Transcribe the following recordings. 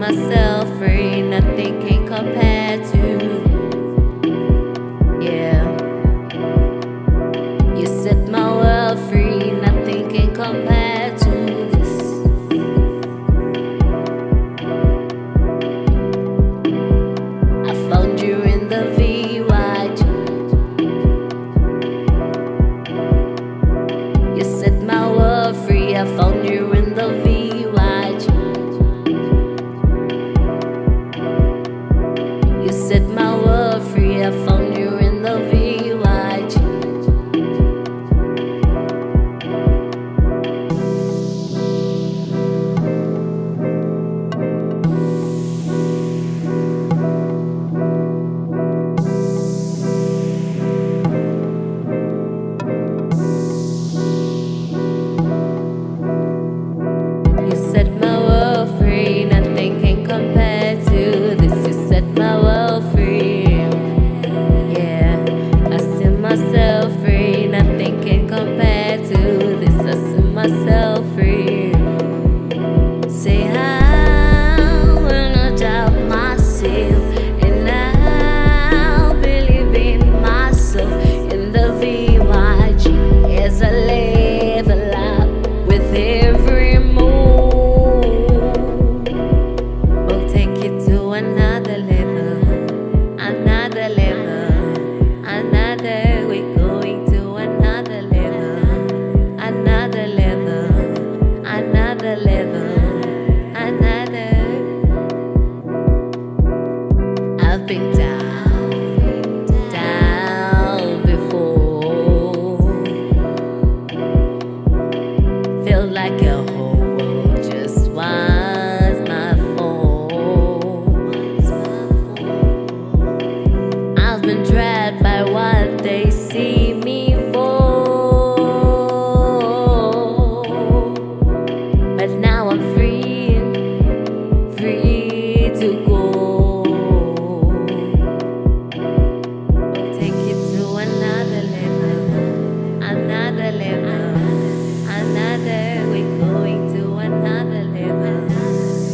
myself free, nothing can compare to. Yeah, you set my world free, nothing can compare to this. I found you in the VYG. You set my world free, I found you in the VYG. You set my world free, I found you in the VYG. You set my world free, nothing can compare to this. You set my world free. Yeah, I see myself free, nothing can compare to this. I see myself free. Say I will not doubt myself, and I'll believe in myself in the VYG as I level up with every move. We'll take it to another level, another level, another. We're going to another level, another level, another level, another. I've been down, down before. Felt like a whole world just was my fault. I've been trapped by what they see me for, but now I'm free, free to go. We'll take it to another level, another level, another. We're going to another level,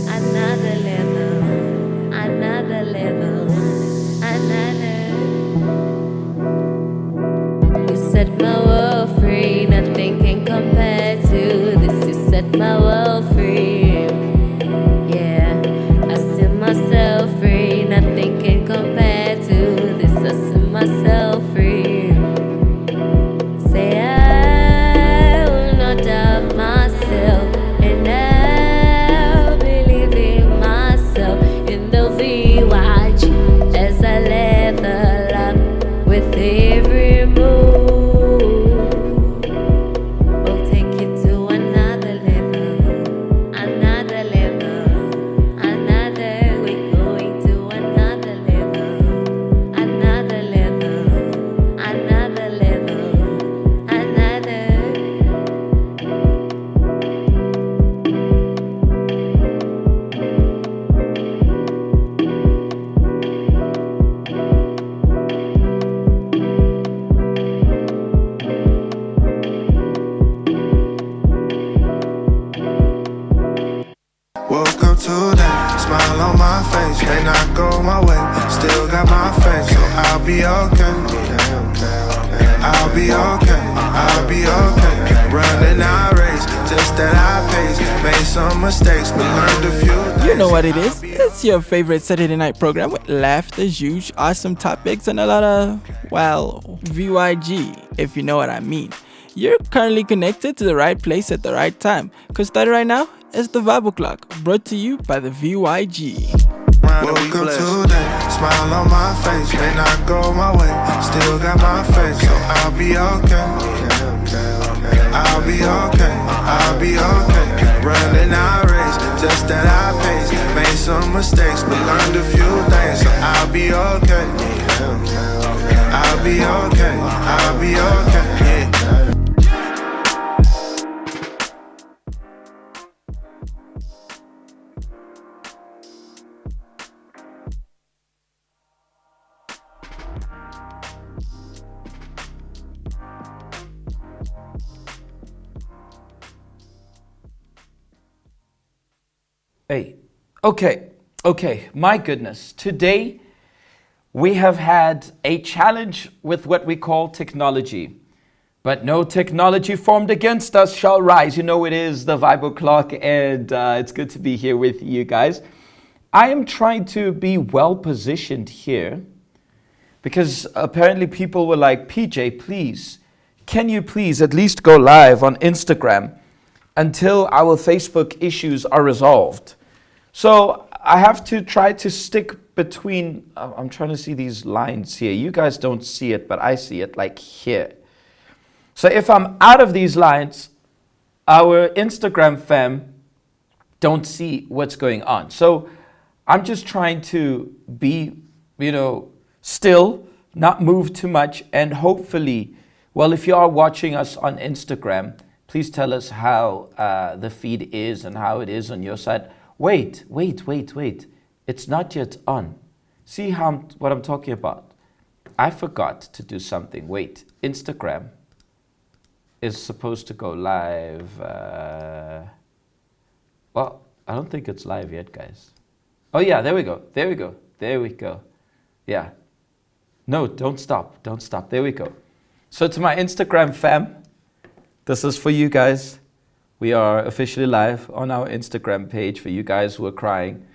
another level, another level, another. You set my world free, nothing can compare to this. You set my world free. Yeah, I see myself free, nothing can compare to this. I see myself free. Say I will not doubt myself, and I'll believe in myself in the VYG as I level up with every move. We'll take it to another level, another level, another. We're going to another level, another level, another level, another. Woke up today, smile on my face. May not go my way, still got my faith, so I'll be okay. I'll be okay, I'll be okay. Running our race, just that I pace. Made some mistakes, but learned a few things. You know what it is. It's your favorite Saturday night program with laughter, huge, awesome topics, and a lot of, well, VYG, if you know what I mean. You're currently connected to the right place at the right time. Because starting right now is the Vibe O'Clock, brought to you by the VYG. Woke up today, smile on my face. May not go my way, still got my faith, so I'll be okay. I'll be okay, I'll be okay. Running our race, just that I pace. Made some mistakes, but learned a few things, so I'll be okay. I'll be okay, I'll be okay, yeah. Hey, okay, Okay, my goodness. Today we have had a challenge with what we call technology. But no technology formed against us shall rise. You know, it is the 5 o'clock, and it's good to be here with you guys. I am trying to be well positioned here because apparently people were like, PJ, please, can you please at least go live on Instagram until our Facebook issues are resolved? So I have to try to stick between, I'm trying to see these lines here. You guys don't see it, but I see it like here. So if I'm out of these lines, our Instagram fam don't see what's going on. So I'm just trying to be, still, not move too much, and hopefully, well, if you are watching us on Instagram, please tell us how the feed is and how it is on your side. Wait. It's not yet on. See what I'm talking about? I forgot to do something. Wait, Instagram is supposed to go live. Well, I don't think it's live yet, guys. Oh yeah, there we go. Yeah. No, don't stop. There we go. So to my Instagram fam, this is for you guys. We are officially live on our Instagram page for you guys who are crying.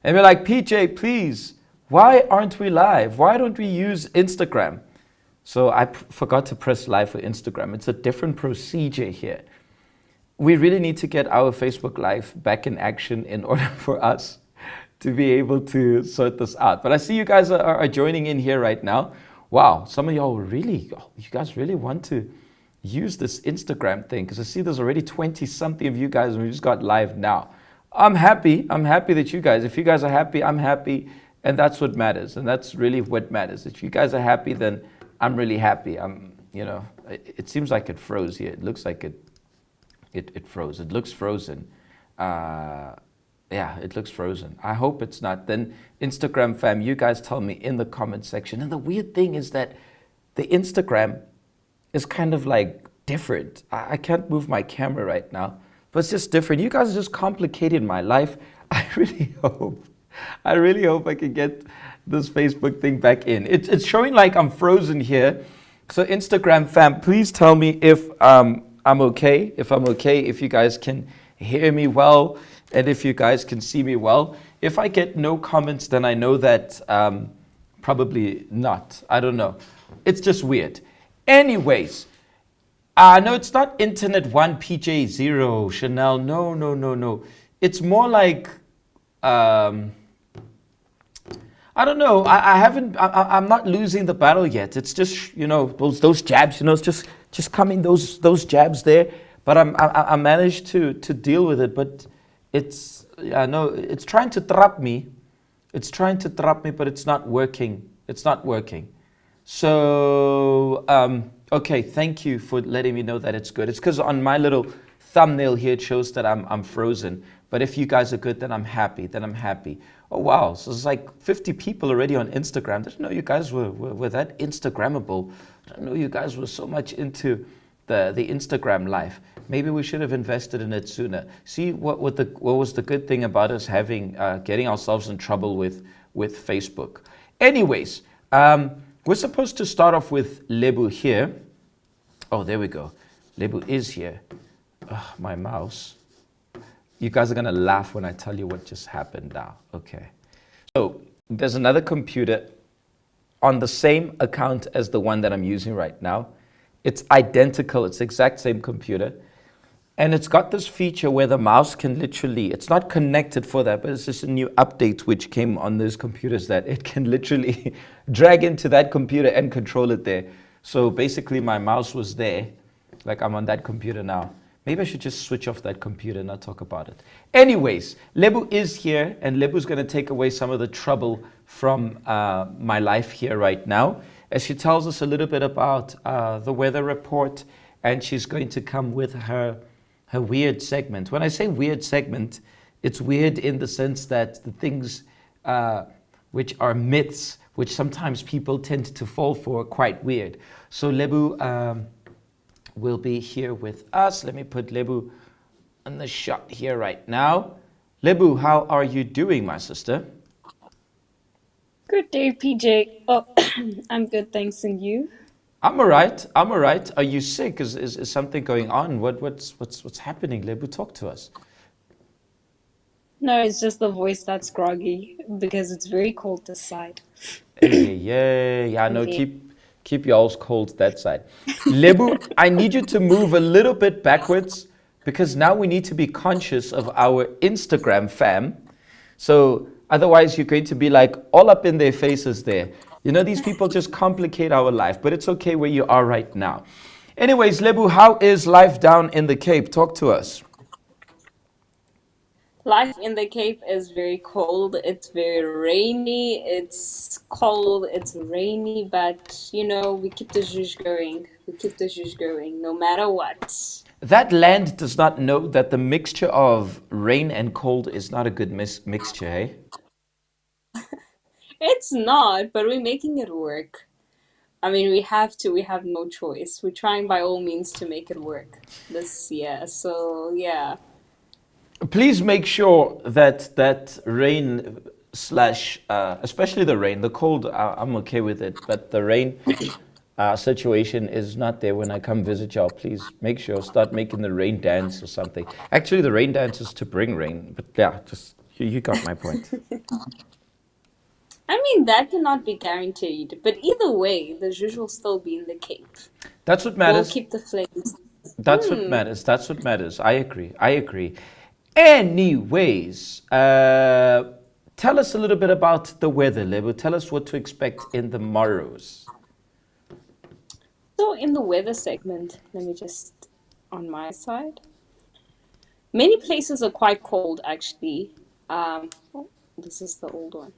And we're like, PJ, please, why aren't we live? Why don't we use Instagram? So I forgot to press live for Instagram. It's a different procedure here. We really need to get our Facebook Live back in action in order for us to be able to sort this out. But I see you guys are joining in here right now. Wow, some of y'all you guys really want to use this Instagram thing, because I see there's already 20-something of you guys and we just got live now. I'm happy that you guys, if you guys are happy, I'm happy, and that's what matters. And that's really what matters. If you guys are happy, then I'm really happy. It seems like it froze here. It looks like it froze. It looks frozen. Yeah, it looks frozen. I hope it's not. Then Instagram fam, you guys tell me in the comment section. And the weird thing is that the Instagram is kind of like different. I can't move my camera right now, but it's just different. You guys are just complicating my life. I really hope I can get this Facebook thing back in. It's showing like I'm frozen here. So Instagram fam, please tell me if I'm okay. If you guys can hear me well, and if you guys can see me well. If I get no comments, then I know that probably not. I don't know. It's just weird. Anyways, no, it's not Internet 1 PJ 0 Chanel. No. It's more like I don't know. I'm not losing the battle yet. It's just, those jabs, it's just coming, those jabs there. But I managed to deal with it. But it's trying to trap me. But it's not working. So, okay, thank you for letting me know that it's good. It's because on my little thumbnail here, it shows that I'm frozen. But if you guys are good, then I'm happy. Oh, wow. So it's like 50 people already on Instagram. I didn't know you guys were that Instagrammable. I didn't know you guys were so much into the Instagram life. Maybe we should have invested in it sooner. See, what was the good thing about us getting ourselves in trouble with Facebook. Anyways, we're supposed to start off with Lebu here. Oh, there we go. Lebu is here. Oh, my mouse. You guys are going to laugh when I tell you what just happened now. Okay. So there's another computer on the same account as the one that I'm using right now. It's identical. It's the exact same computer. And it's got this feature where the mouse can literally, it's not connected for that, but it's just a new update which came on those computers that it can literally drag into that computer and control it there. So basically my mouse was there, like I'm on that computer now. Maybe I should just switch off that computer and not talk about it. Anyways, Lebu is here, and Lebu's going to take away some of the trouble from my life here right now, as she tells us a little bit about the weather report, and she's going to come with her weird segment. When I say weird segment, it's weird in the sense that the things which are myths, which sometimes people tend to fall for, are quite weird. So Lebu will be here with us. Let me put Lebu on the shot here right now. Lebu, how are you doing, my sister? Good day, PJ. Oh, I'm good, thanks, and you? I'm alright. I'm alright. Are you sick? Is something going on? What's happening? Lebu, talk to us. No, it's just the voice that's groggy because it's very cold this side. Yeah. No, Yeah. keep y'all's cold that side. Lebu, I need you to move a little bit backwards because now we need to be conscious of our Instagram fam. So otherwise, you're going to be like all up in their faces there. You know, these people just complicate our life, but it's okay where you are right now. Anyways, Lebu, how is life down in the Cape? Talk to us. Life in the Cape is very cold. It's very rainy. It's cold. It's rainy, but we keep the zhuzh going. We keep the zhuzh going no matter what. That land does not know that the mixture of rain and cold is not a good mixture, hey? It's not, but we're making it work. I mean, we have to. We have no choice. We're trying by all means to make it work this year. So, yeah. Please make sure that that rain slash, especially the rain, the cold, I'm okay with it, but the rain situation is not there when I come visit y'all. Please make sure, start making the rain dance or something. Actually, the rain dance is to bring rain, but yeah, just you got my point. I mean, that cannot be guaranteed, but either way, the zhuzh will still be in the Cape. That's what We'll matters. keep the flames. That's what matters. That's what matters. I agree. I agree. Anyways, tell us a little bit about the weather, Lebo. Tell us what to expect in the morrows. So, in the weather segment, let me just on my side. Many places are quite cold, actually. Oh, this is the old one.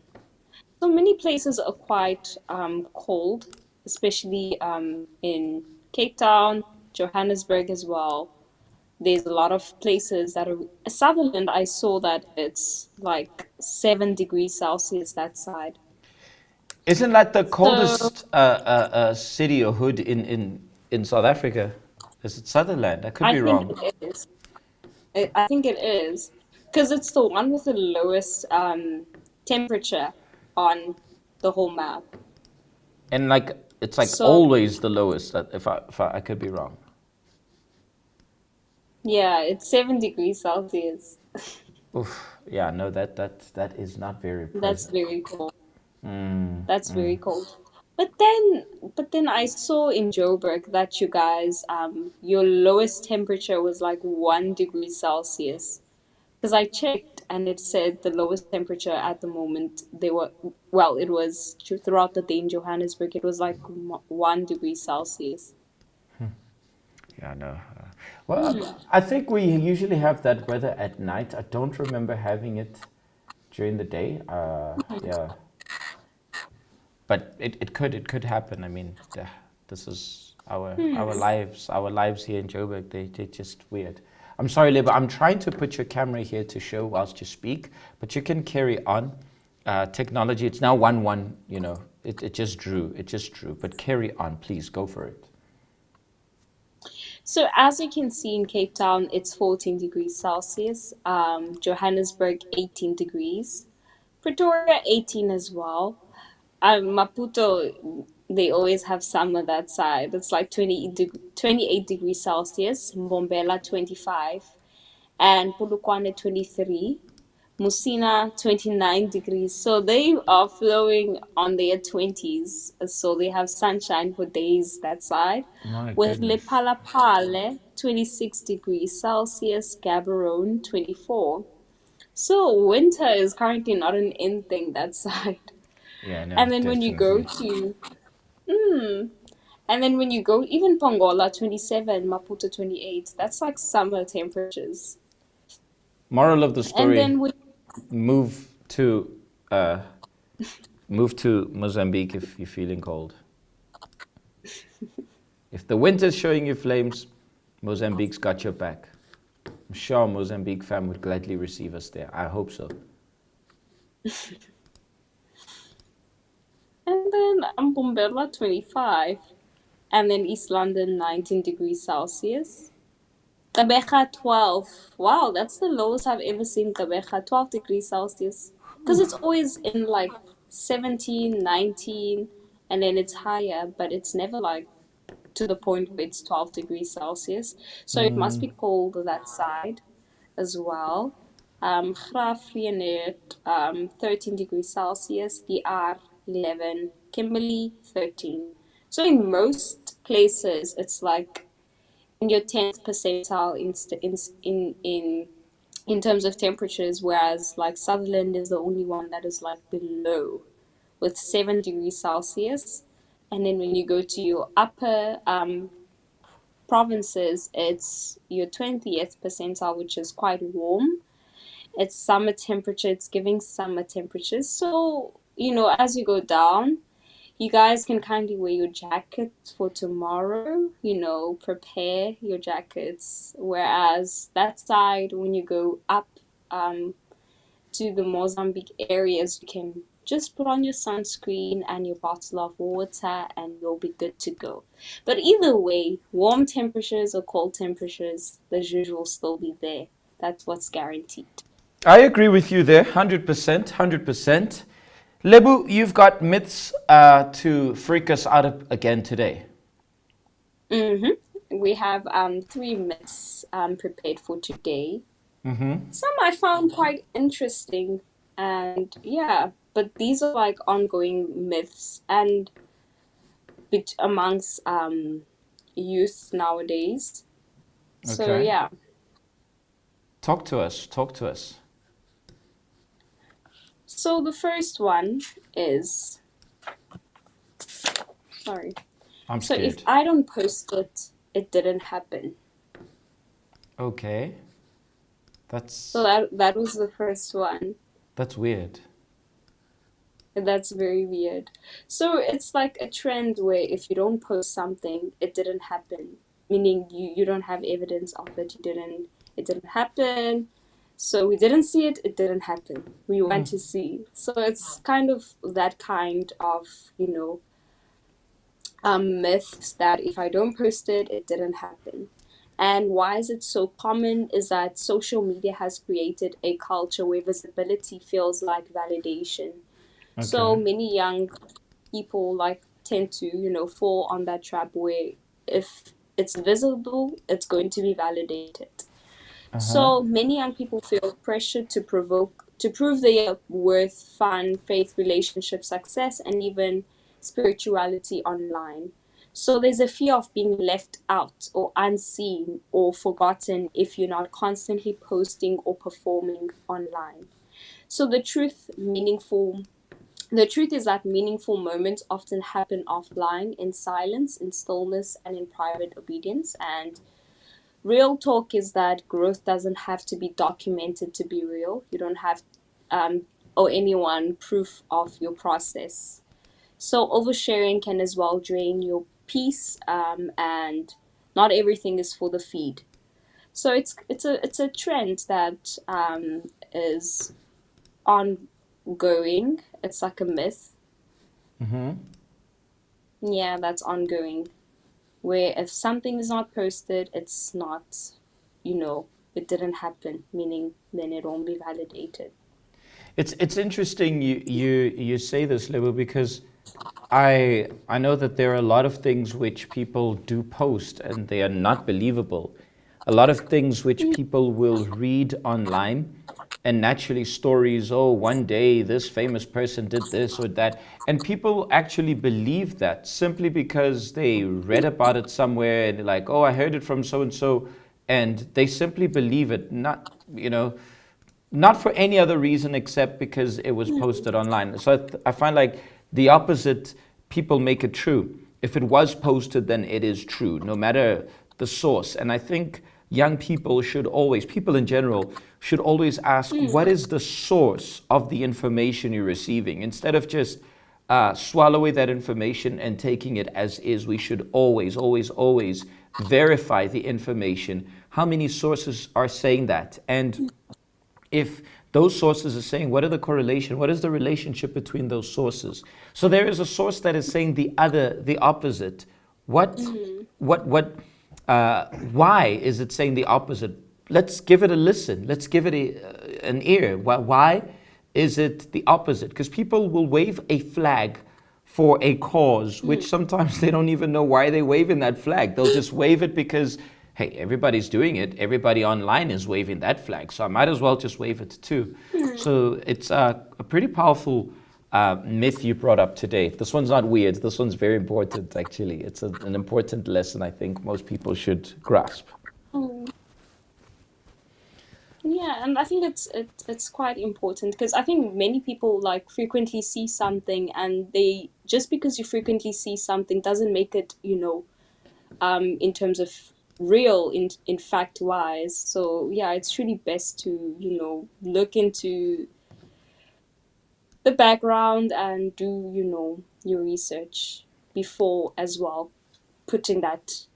So, many places are quite cold, especially in Cape Town, Johannesburg as well. There's a lot of places that are Sutherland. I saw that it's like 7 degrees Celsius that side. Isn't that the So coldest city or hood in South Africa? Is it Sutherland? I could I be think wrong. it is. I think it is because it's the one with the lowest temperature on the whole map. And like it's like So always the lowest. If I could be wrong. yeah, it's 7 degrees Celsius. Oof. Yeah. No. That is not very That's pleasant. very cold. Mm, That's very mm. cold. But then I saw in Joburg that you guys your lowest temperature was like 1 degree Celsius. Because I checked and it said the lowest temperature at the moment it was throughout the day in Johannesburg, it was like 1 degree Celsius. Yeah. No. Well, I think we usually have that weather at night. I don't remember having it during the day. Yeah. But it could happen. I mean, this is our lives here in Joburg. They're just weird. I'm sorry, Leba. I'm trying to put your camera here to show whilst you speak, but you can carry on. Technology. It's now 1-1. You know, it just drew. It just drew. But carry on, please. Go for it. So as you can see in Cape Town, it's 14 degrees Celsius. Johannesburg, 18 degrees. Pretoria, 18 as well. Maputo, they always have summer that side. It's like 28 degrees Celsius. Mbombela, 25. And Polokwane, 23. Musina, 29 degrees. So they are flowing on their 20s. So they have sunshine for days that side. My With goodness. Lephalapale, 26 degrees Celsius. Gaborone, 24. So winter is currently not an in thing that side. Yeah, no, And then when you go definitely. to, even Pongola, 27, Maputo, 28, that's like summer temperatures. Moral of the And story: then we, move to uh, move to Mozambique if you're feeling cold. If the winter's showing you flames, Mozambique's got your back. I'm sure Mozambique fam would gladly receive us there. I hope so. and then Mbombela, 25, and then East London, 19 degrees Celsius. Gqeberha, 12. Wow, that's the lowest I've ever seen Gqeberha, 12 degrees Celsius. Because it's always in like 17, 19, and then it's higher, but it's never like to the point where it's 12 degrees Celsius. So it must be cold that side as well. Graaf 13 degrees Celsius, DR 11, Kimberley 13. So in most places, it's like in your 10th percentile in terms of temperatures, whereas like Sutherland is the only one that is like below with 7 degrees Celsius. And then when you go to your upper provinces, it's your 20th percentile, which is quite warm. It's summer temperature, it's giving summer temperatures. So, as you go down, you guys can kindly wear your jackets for tomorrow, prepare your jackets. Whereas that side, when you go up to the Mozambique areas, you can just put on your sunscreen and your bottle of water and you'll be good to go. But either way, warm temperatures or cold temperatures, the Juge will still be there. That's what's guaranteed. I agree with you there, 100%, 100%. Lebu, you've got myths to freak us out again today. We have 3 myths prepared for today. Some I found quite interesting, and yeah, but these are like ongoing myths and amongst youth nowadays. So Okay. yeah. Talk to us, talk to us. So the first one is, sorry. I'm So if scared. I don't post it, it didn't happen. Okay. So that was the first one. That's weird. That's very weird. So it's like a trend where if you don't post something, it didn't happen. Meaning you don't have evidence of it. It didn't happen. So we didn't see it, it didn't happen. We went to see. So it's kind of that kind of, myths that if I don't post it, it didn't happen. And why is it so common is that social media has created a culture where visibility feels like validation. So Okay. many young people tend to, fall on that trap where if it's visible, it's going to be validated. So many young people feel pressure to prove their worth, fun, faith, relationship, success, and even spirituality online. So there's a fear of being left out or unseen or forgotten if you're not constantly posting or performing online. So the truth is that meaningful moments often happen offline, in silence, in stillness, and in private obedience. And real talk is that growth doesn't have to be documented to be real. You don't have or anyone proof of your process. So oversharing can as well drain your peace, and not everything is for the feed. So it's a trend that is ongoing. It's like a myth. Yeah, that's ongoing. Where if something is not posted, it's not, it didn't happen, meaning then it won't be validated. It's interesting you say this, Lebu, because I know that there are a lot of things which people do post and they are not believable. A lot of things which people will read online, and naturally stories, oh, one day this famous person did this or that, and people actually believe that simply because they read about it somewhere and they're like, oh, I heard it from so and so, and they simply believe it, not for any other reason except because it was posted online. So I find like the opposite, people make it true. If it was posted, then it is true, no matter the source. And I think young people people in general, should always ask, what is the source of the information you're receiving? Instead of just swallowing that information and taking it as is, we should always, always, always verify the information. How many sources are saying that? And if those sources are saying, what are the correlation? What is the relationship between those sources? So there is a source that is saying the opposite. Why is it saying the opposite? Let's give it a listen. Let's give it an ear. Why? is it the opposite? Because people will wave a flag for a cause, which sometimes they don't even know why they're waving that flag. They'll just wave it because, hey, everybody's doing it. Everybody online is waving that flag, so I might as well just wave it too. So it's a pretty powerful myth you brought up today. This one's not weird. This one's very important, actually. It's an important lesson I think most people should grasp. Yeah, and I think it's quite important because I think many people like frequently see something, and they just because you frequently see something doesn't make it, in terms of real in fact wise. So yeah, it's really best to look into the background and do your research before as well, putting that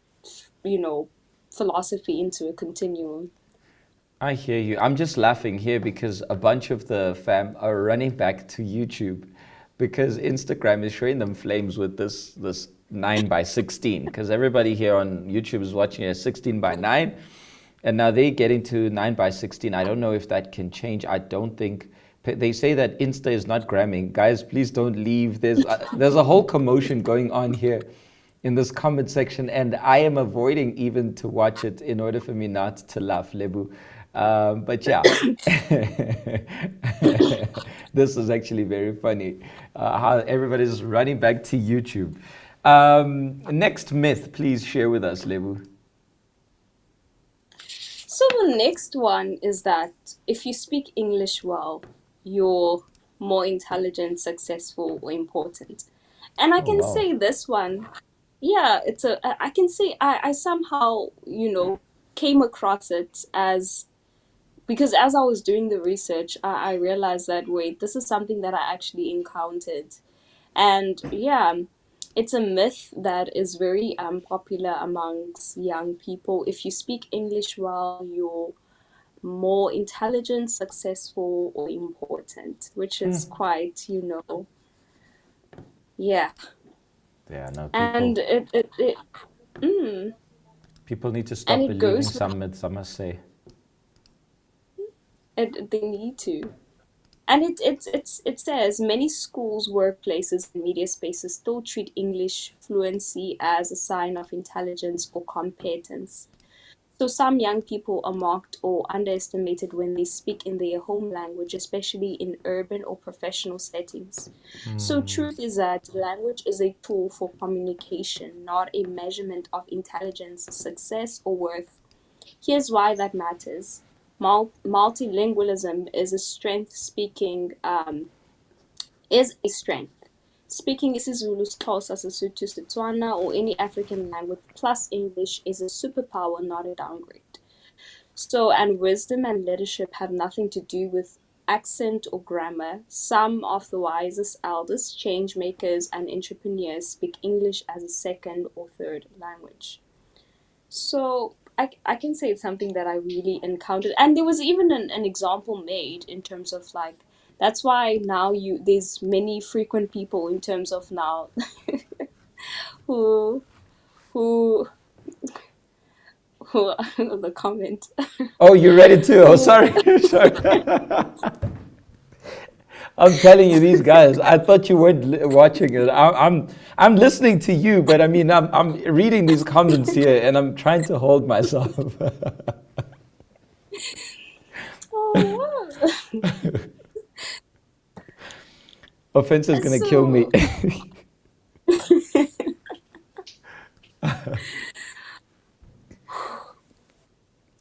philosophy into a continuum. I hear you. I'm just laughing here because a bunch of the fam are running back to YouTube because Instagram is showing them flames with this 9:16 because everybody here on YouTube is watching a 16:9 and now they're getting to 9:16. I don't know if that can change. I don't think. They say that Insta is not gramming. Guys, please don't leave. There's a whole commotion going on here in this comment section and I am avoiding even to watch it in order for me not to laugh, Lebu. But yeah, this is actually very funny how everybody's running back to YouTube. Next myth, please share with us, Lebu. So the next one is that if you speak English well, you're more intelligent, successful, or important. And I can say this one, yeah, I can say I somehow, came across it because as I was doing the research, I realized that, wait, this is something that I actually encountered. And yeah, it's a myth that is very popular amongst young people. If you speak English well, you're more intelligent, successful, or important, which is quite, yeah. Yeah, no, And people need to stop believing some myths, I must say. They need to. And it says many schools, workplaces, and media spaces still treat English fluency as a sign of intelligence or competence. So some young people are mocked or underestimated when they speak in their home language, especially in urban or professional settings. So truth is that language is a tool for communication, not a measurement of intelligence, success, or worth. Here's why that matters. Multilingualism is a strength. Speaking is a strength. Speaking isiZulu, Xhosa, Sesotho, Setswana, or any African language plus English is a superpower, not a downgrade. So, and wisdom and leadership have nothing to do with accent or grammar. Some of the wisest elders, change makers, and entrepreneurs speak English as a second or third language. So I can say it's something that I really encountered. And there was even an example made in terms of like, that's why now there's many frequent people in terms of now who the comment. Oh, you read it too? Oh, sorry. Sorry. I'm telling you, these guys, I thought you weren't watching it. I'm listening to you, but I mean, I'm reading these comments here and I'm trying to hold myself. Oh, wow. Offense is going to kill me.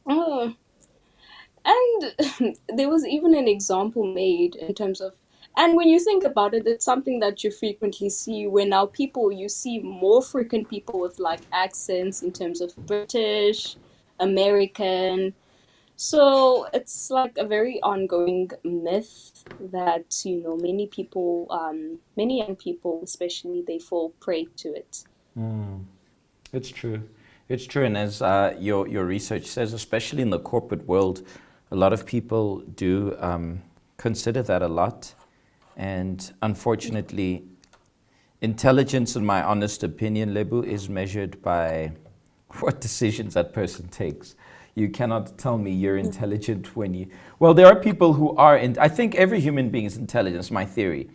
Oh. And there was even an example made in terms of, and when you think about it, it's something that you frequently see where now you see more frequent people with like accents in terms of British, American. So it's like a very ongoing myth that, many people, many young people especially, they fall prey to it. It's true. It's true. And as your research says, especially in the corporate world, a lot of people do consider that a lot. And unfortunately, intelligence, in my honest opinion, Lebu, is measured by what decisions that person takes. You cannot tell me you're intelligent when you. Well, there are people who are. I think every human being is intelligent. It's my theory.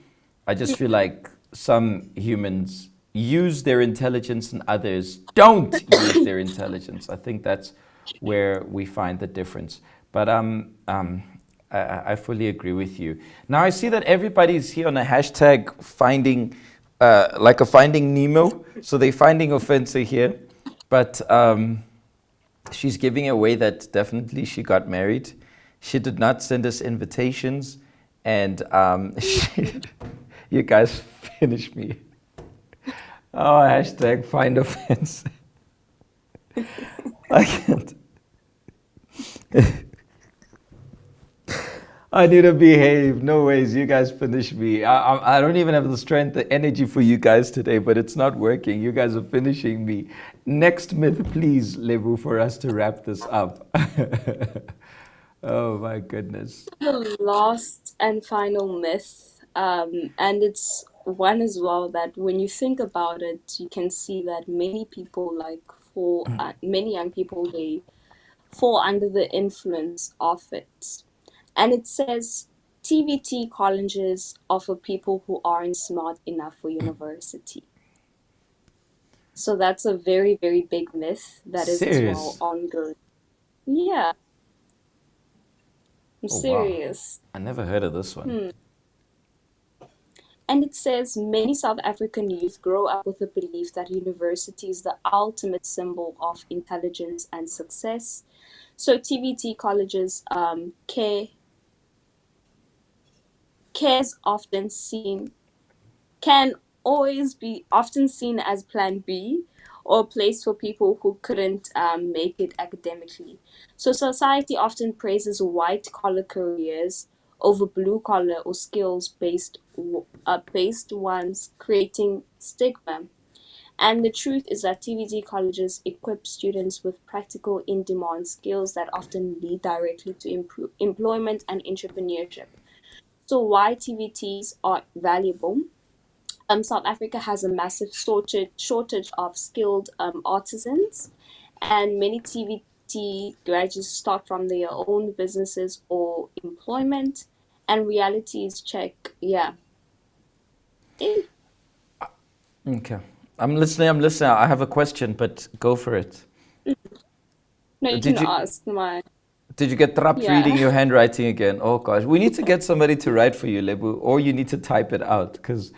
I just feel like some humans use their intelligence and others don't use their intelligence. I think that's where we find the difference. But I fully agree with you. Now I see that everybody's here on a hashtag finding, like a Finding Nemo. So they're finding Ofensa here, but she's giving away that definitely she got married. She did not send us invitations, and you guys finish me. Oh, hashtag find offense. I can't. I need to behave. No ways. You guys finish me. I don't even have the strength, the energy for you guys today, but it's not working. You guys are finishing me. Next myth, please, Lebu, for us to wrap this up. Oh my goodness. The last and final myth, and it's one as well that when you think about it, you can see that many people, many young people, they fall under the influence of it. And it says TVT colleges offer people who aren't smart enough for university. So that's a very, very big myth that is as well Serious? ongoing. Yeah, I'm Oh wow. serious. I never heard of this one. And it says many South African youth grow up with the belief that university is the ultimate symbol of intelligence and success. So TVT colleges cares often seen can always be often seen as plan B or a place for people who couldn't make it academically. So society often praises white collar careers over blue collar or skills based ones, creating stigma. And the truth is that TVT colleges equip students with practical in-demand skills that often lead directly to employment and entrepreneurship. So why TVTs are valuable? South Africa has a massive shortage of skilled artisans, and many TVT graduates start from their own businesses or employment. And reality is check, yeah. Eh, Okay. I'm listening. I have a question, but go for it. No, you Did can you ask my, did you get trapped yeah. reading your handwriting again? Oh gosh, we need to get somebody to write for you, Lebu, or you need to type it out because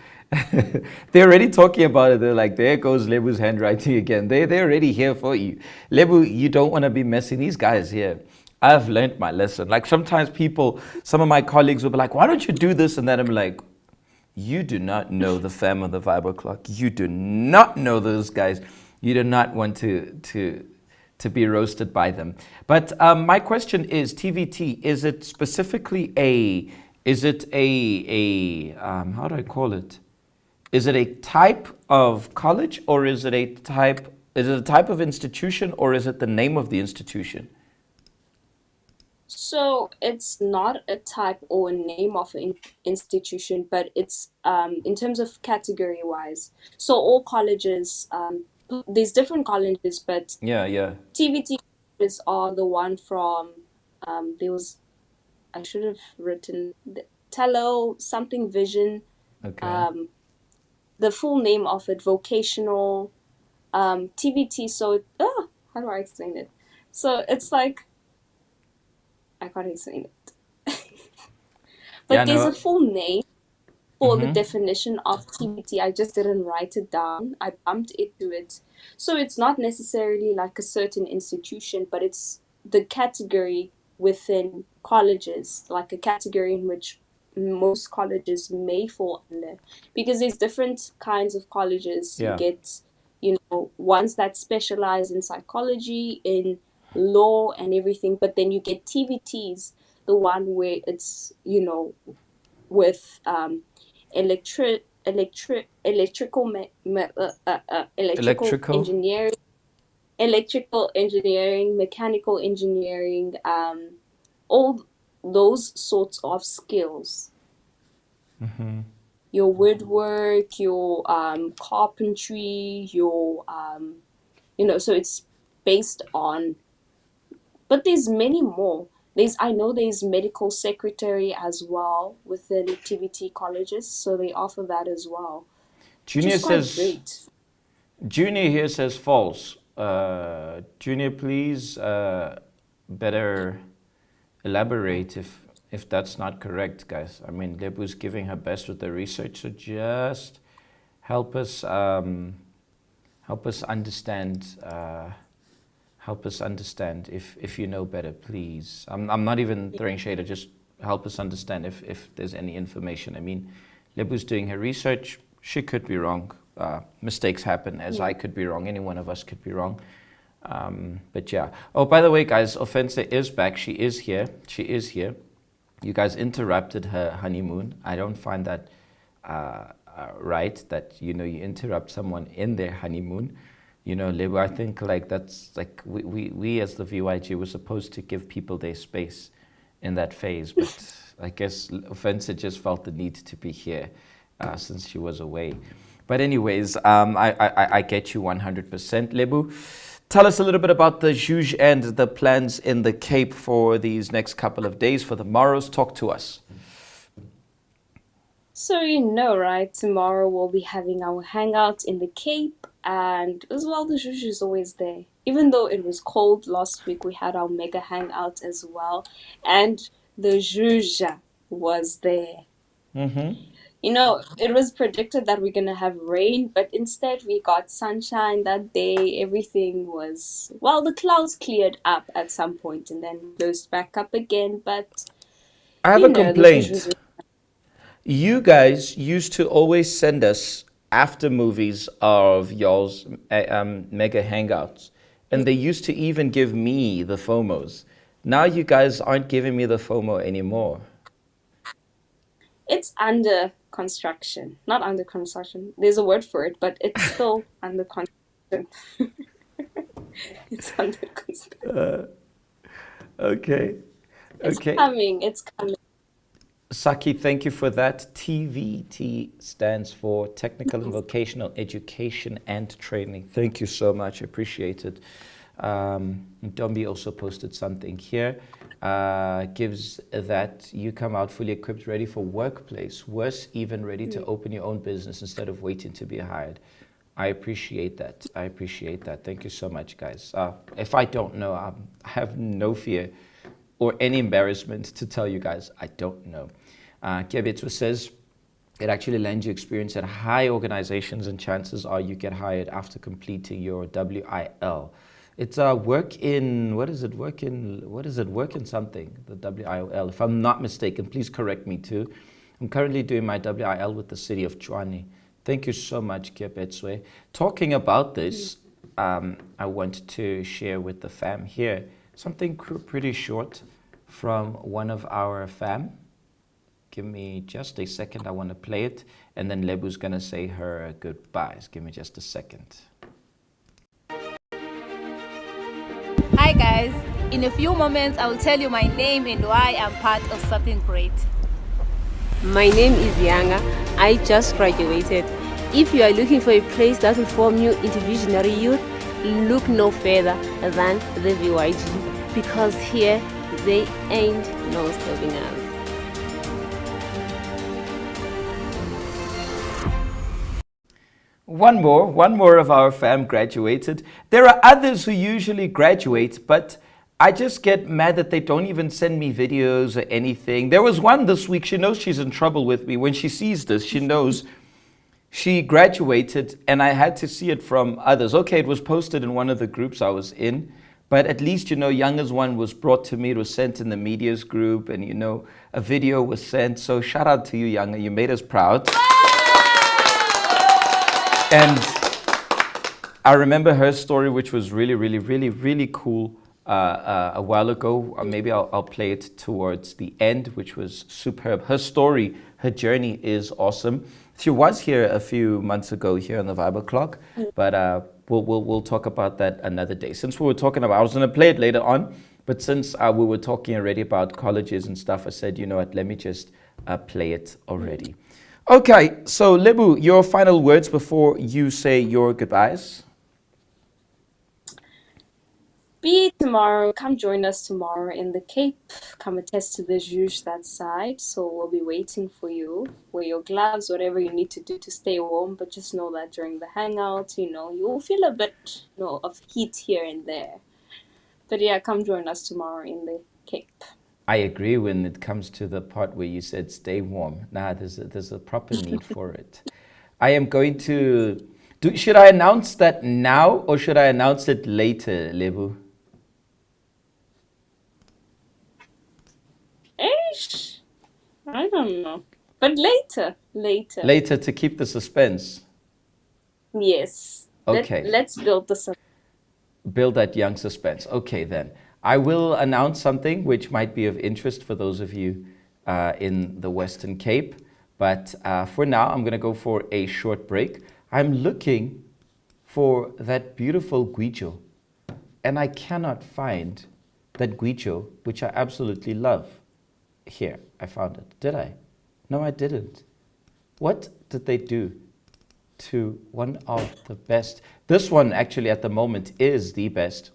they're already talking about it. They're like, there goes Lebu's handwriting again. They're already here for you. Lebu, you don't want to be messing these guys here. I've learned my lesson. Like sometimes some of my colleagues will be like, why don't you do this? And then I'm like, you do not know the fam of the Viber clock. You do not know those guys. You do not want to be roasted by them. But my question is, TVT, is it specifically how do I call it? Is it a type of college or is it a type of institution or is it the name of the institution? So it's not a type or a name of an institution, but it's in terms of category wise. So all colleges, there's different colleges, but Yeah. TVT colleges are the one from I should have written Tello something Vision, Okay. the full name of it, vocational TVT. So how do I explain it? So it's like I can't explain it. Yeah, But there's a no. full name for the definition of TBT. I just didn't write it down. I bumped into it. So it's not necessarily like a certain institution, but it's the category within colleges, like a category in which most colleges may fall under. Because there's different kinds of colleges. You Yeah. get, ones that specialize in psychology, in law and everything, but then you get TVTs, the one where it's, with electrical Electrical. engineering, mechanical engineering, all those sorts of skills. Your woodwork, your carpentry, your so it's based on But there's many more. I know there's medical secretary as well within TVT colleges, so they offer that as well. Junior Just quite says, great. Junior here says false. Junior, please better elaborate if that's not correct, guys. I mean, Lebu's giving her best with the research, so just help us understand. Help us understand if you know better, please. I'm not even throwing shade. Just help us understand if there's any information. I mean, Lebu's doing her research. She could be wrong. Mistakes happen, as I could be wrong. Any one of us could be wrong. But yeah. Oh, by the way, guys, Offense is back. She is here. She is here. You guys interrupted her honeymoon. I don't find that right, that, you know, you interrupt someone in their honeymoon. You know, Lebu, I think like that's like we as the VYG were supposed to give people their space in that phase, but I guess Offensa just felt the need to be here since she was away. But anyways, I get you 100%. Lebu, tell us a little bit about the Juge and the plans in the Cape for these next couple of days, for the morrows. Talk to us. So you know, right? Tomorrow we'll be having our hangout in the Cape, and as well, the Juju is always there. Even though it was cold last week, we had our mega hangout as well, and the Juja was there. Mm-hmm. You know, it was predicted that we're gonna have rain, but instead we got sunshine that day. Everything was, well, the clouds cleared up at some point and then closed back up again. But I have you a know, the complaint. Juju's You guys used to always send us after movies of y'all's mega hangouts, and they used to even give me the FOMOs. Now you guys aren't giving me the FOMO anymore. It's under construction. Not under construction. There's a word for it, but it's still under construction. It's under construction. Okay. It's Okay. coming. It's coming. Saki, thank you for that. TVT stands for Technical and Vocational Education and Training. Thank you so much. Appreciate it. Dombi also posted something here. Gives that you come out fully equipped, ready for workplace. Worse, even ready to open your own business instead of waiting to be hired. I appreciate that. I appreciate that. Thank you so much, guys. If I don't know, I have no fear or any embarrassment to tell you guys I don't know. Kebetsu says, it actually lends you experience at high organizations, and chances are you get hired after completing your WIL. It's work in something, the WIL, if I'm not mistaken. Please correct me too. I'm currently doing my WIL with the city of Tshwane. Thank you so much, Kebetsu. Talking about this, I want to share with the fam here something pretty short from one of our fam. Give me just a second. I want to play it, and then Lebu's going to say her goodbyes. Give me just a second. Hi guys, in a few moments I will tell you my name and why I'm part of something great. My name is Yanga. I just graduated. If you are looking for a place that will form you into visionary youth, look no further than the VYG, because here they ain't no stopping us. One more of our fam graduated. There are others who usually graduate, but I just get mad that they don't even send me videos or anything. There was one this week. She knows she's in trouble with me. When she sees this, she knows she graduated, and I had to see it from others. Okay, it was posted in one of the groups I was in, but at least, you know, Younger's one was brought to me. It was sent in the media's group, and, you know, a video was sent. So shout out to you, Younger. You made us proud. And I remember her story, which was really cool a while ago. Maybe I'll play it towards the end, which was superb. Her story, her journey is awesome. She was here a few months ago here on the Vibe O'Clock, but we'll talk about that another day. Since we were talking about, I was going to play it later on, but since we were talking already about colleges and stuff, I said, you know what, let me just play it already. Okay, so Lebu, your final words before you say your goodbyes. Be it tomorrow. Come join us tomorrow in the Cape. Come attest to the Juge that side. So we'll be waiting for you. Wear your gloves, whatever you need to do to stay warm. But just know that during the hangout, you will feel a bit, of heat here and there. But yeah, come join us tomorrow in the Cape. I agree when it comes to the part where you said stay warm. Nah, there's a proper need for it. I am going to... should I announce that now or should I announce it later, Lebu? Ish. I don't know. But later. Later to keep the suspense. Yes. Okay. Let's build the Build that young suspense. Okay, then. I will announce something which might be of interest for those of you in the Western Cape. But for now, I'm going to go for a short break. I'm looking for that beautiful guijo. And I cannot find that guijo, which I absolutely love. Here, I found it. Did I? No, I didn't. What did they do to one of the best? This one actually at the moment is the best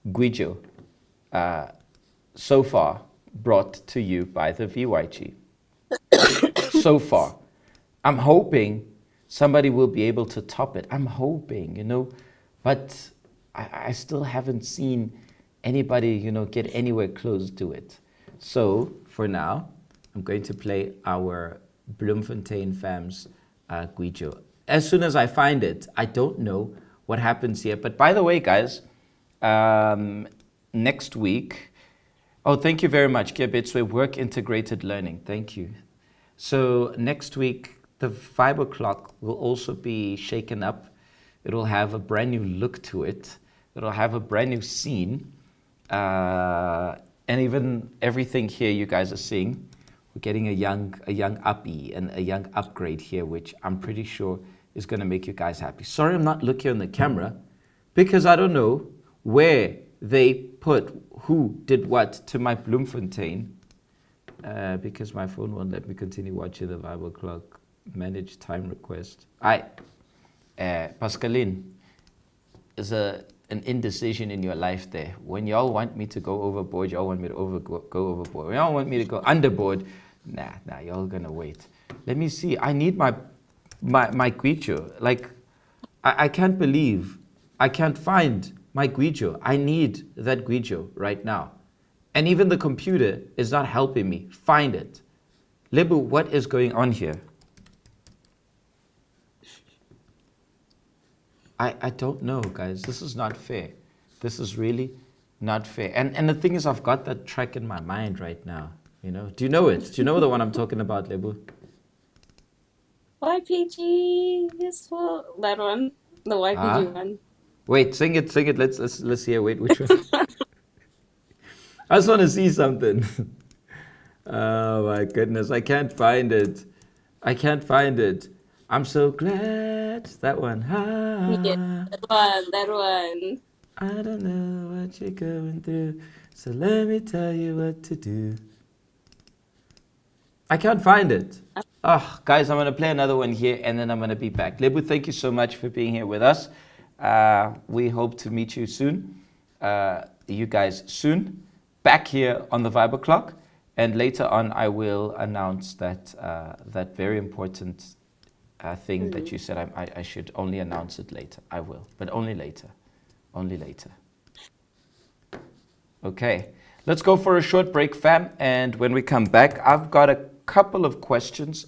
guijo so far brought to you by the VYG. So far. I'm hoping somebody will be able to top it. I'm hoping, but I still haven't seen anybody, get anywhere close to it. So for now, I'm going to play our Bloemfontein Fams guijo. As soon as I find it, I don't know what happens here. But by the way, guys, next week, thank you very much, Kebetswe, Work Integrated Learning. Thank you. So next week, the 5 o'clock will also be shaken up. It'll have a brand new look to it. It'll have a brand new scene. And even everything here you guys are seeing, we're getting a young uppie and a young upgrade here, which I'm pretty sure is going to make you guys happy. Sorry I'm not looking on the camera because I don't know where they put who did what to my Bloemfontein because my phone won't let me continue watching the 5 o'clock. Manage time request. Pascaline, is an indecision in your life there. When y'all want me to go overboard, y'all want me to go overboard. When y'all want me to go underboard, nah, y'all gonna wait. Let me see. I need my guijo. Like, I can't believe I can't find my guijo. I need that guijo right now. And even the computer is not helping me find it. Lebu, what is going on here? I don't know, guys. This is not fair. This is really not fair. And the thing is, I've got that track in my mind right now. Do you know it? Do you know the one I'm talking about, Lebu? YPG, yes, well, that one, the YPG one. Wait, sing it. Let's hear. Wait, which one? I just want to see something. Oh my goodness, I can't find it. I'm so glad. That one. Yeah, that one. I don't know what you're going through, so let me tell you what to do. I can't find it. Guys, I'm going to play another one here and then I'm going to be back. Lebu, thank you so much for being here with us. We hope to meet you soon. You guys soon. Back here on the Vibe O'Clock. And later on, I will announce that that very important thing that you said I should only announce it later. I will, but only later. Only later. Okay, let's go for a short break, fam. And when we come back, I've got a couple of questions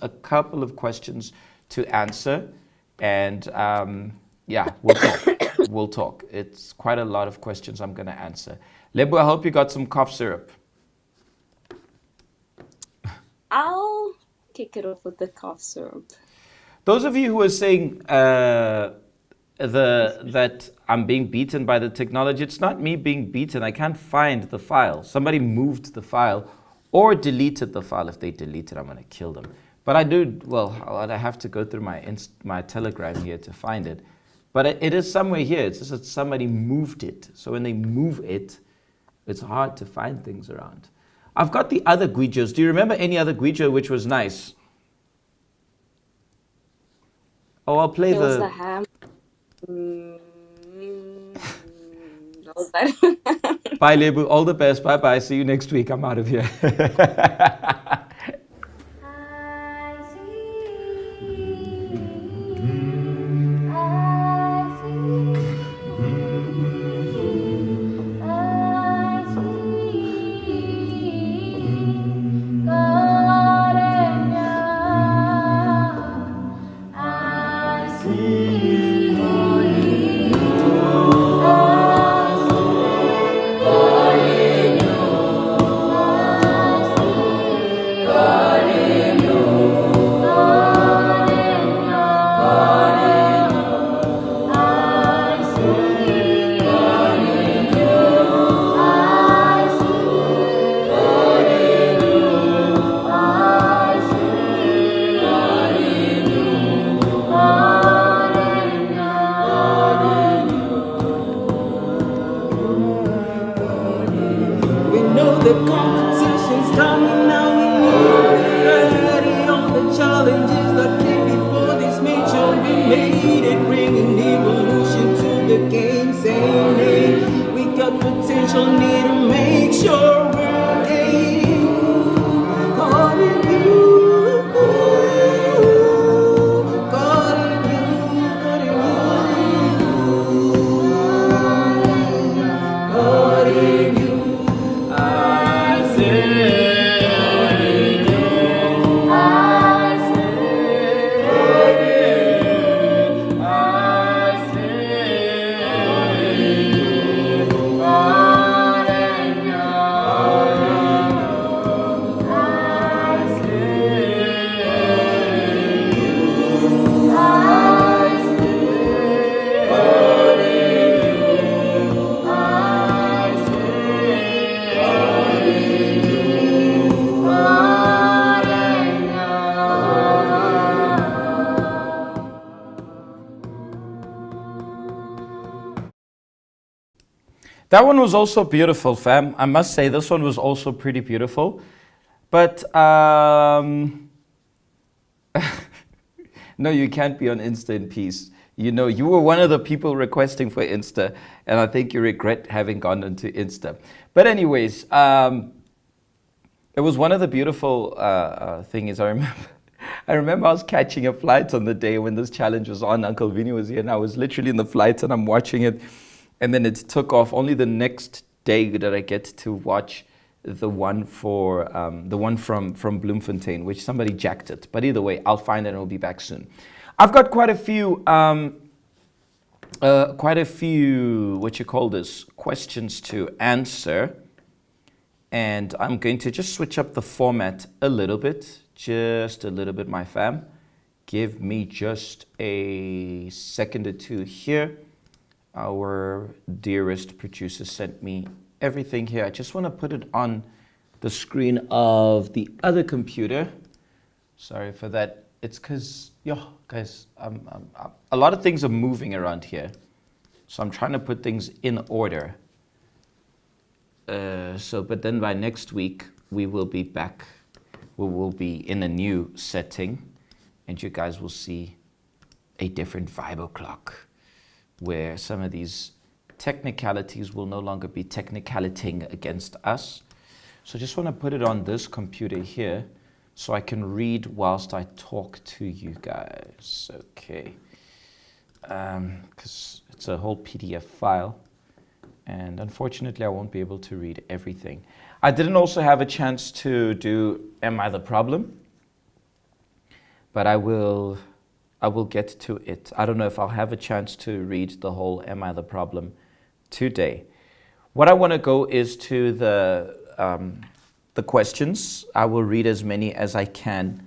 to answer. And we'll talk. It's quite a lot of questions I'm going to answer. Lebu, I hope you got some cough syrup. I'll kick it off with the cough syrup. Those of you who are saying that I'm being beaten by the technology, it's not me being beaten. I can't find the file. Somebody moved the file or deleted the file. If they delete it, I'm going to kill them. But I have to go through my Telegram here to find it. But it is somewhere here. It's just that somebody moved it. So when they move it, it's hard to find things around. I've got the other guijos. Do you remember any other guijo which was nice? I'll play It was the ham. That was that? Bye, Lebu. All the best. Bye bye. See you next week. I'm out of here. We know the competition's coming now. We need to be ready on the challenges that came before this major. We made it, bringing evolution to the game. Saying, hey, we got potential, need to make sure we're game. Calling you, calling you, calling you. That one was also beautiful, fam. I must say, this one was also pretty beautiful. But, no, you can't be on Insta in peace. You know, you were one of the people requesting for Insta, and I think you regret having gone into Insta. But anyways, it was one of the beautiful things I remember. I remember I was catching a flight on the day when this challenge was on. Uncle Vinny was here, and I was literally in the flight, and I'm watching it. And then it took off. Only the next day that I get to watch the one for from Bloemfontein, which somebody jacked it. But either way, I'll find it and it'll be back soon. I've got quite a few questions to answer, and I'm going to just switch up the format a little bit, my fam. Give me just a second or two here. Our dearest producer sent me everything here. I just want to put it on the screen of the other computer. Sorry for that. It's because, guys, a lot of things are moving around here. So I'm trying to put things in order. But then by next week, we will be back. We will be in a new setting. And you guys will see a different Vibo clock, where some of these technicalities will no longer be technicaliting against us. So I just want to put it on this computer here so I can read whilst I talk to you guys. Okay. Because it's a whole PDF file. And unfortunately, I won't be able to read everything. I didn't also have a chance to do Am I the Problem? But I will get to it. I don't know if I'll have a chance to read the whole Am I the Problem today. What I want to go is to the questions. I will read as many as I can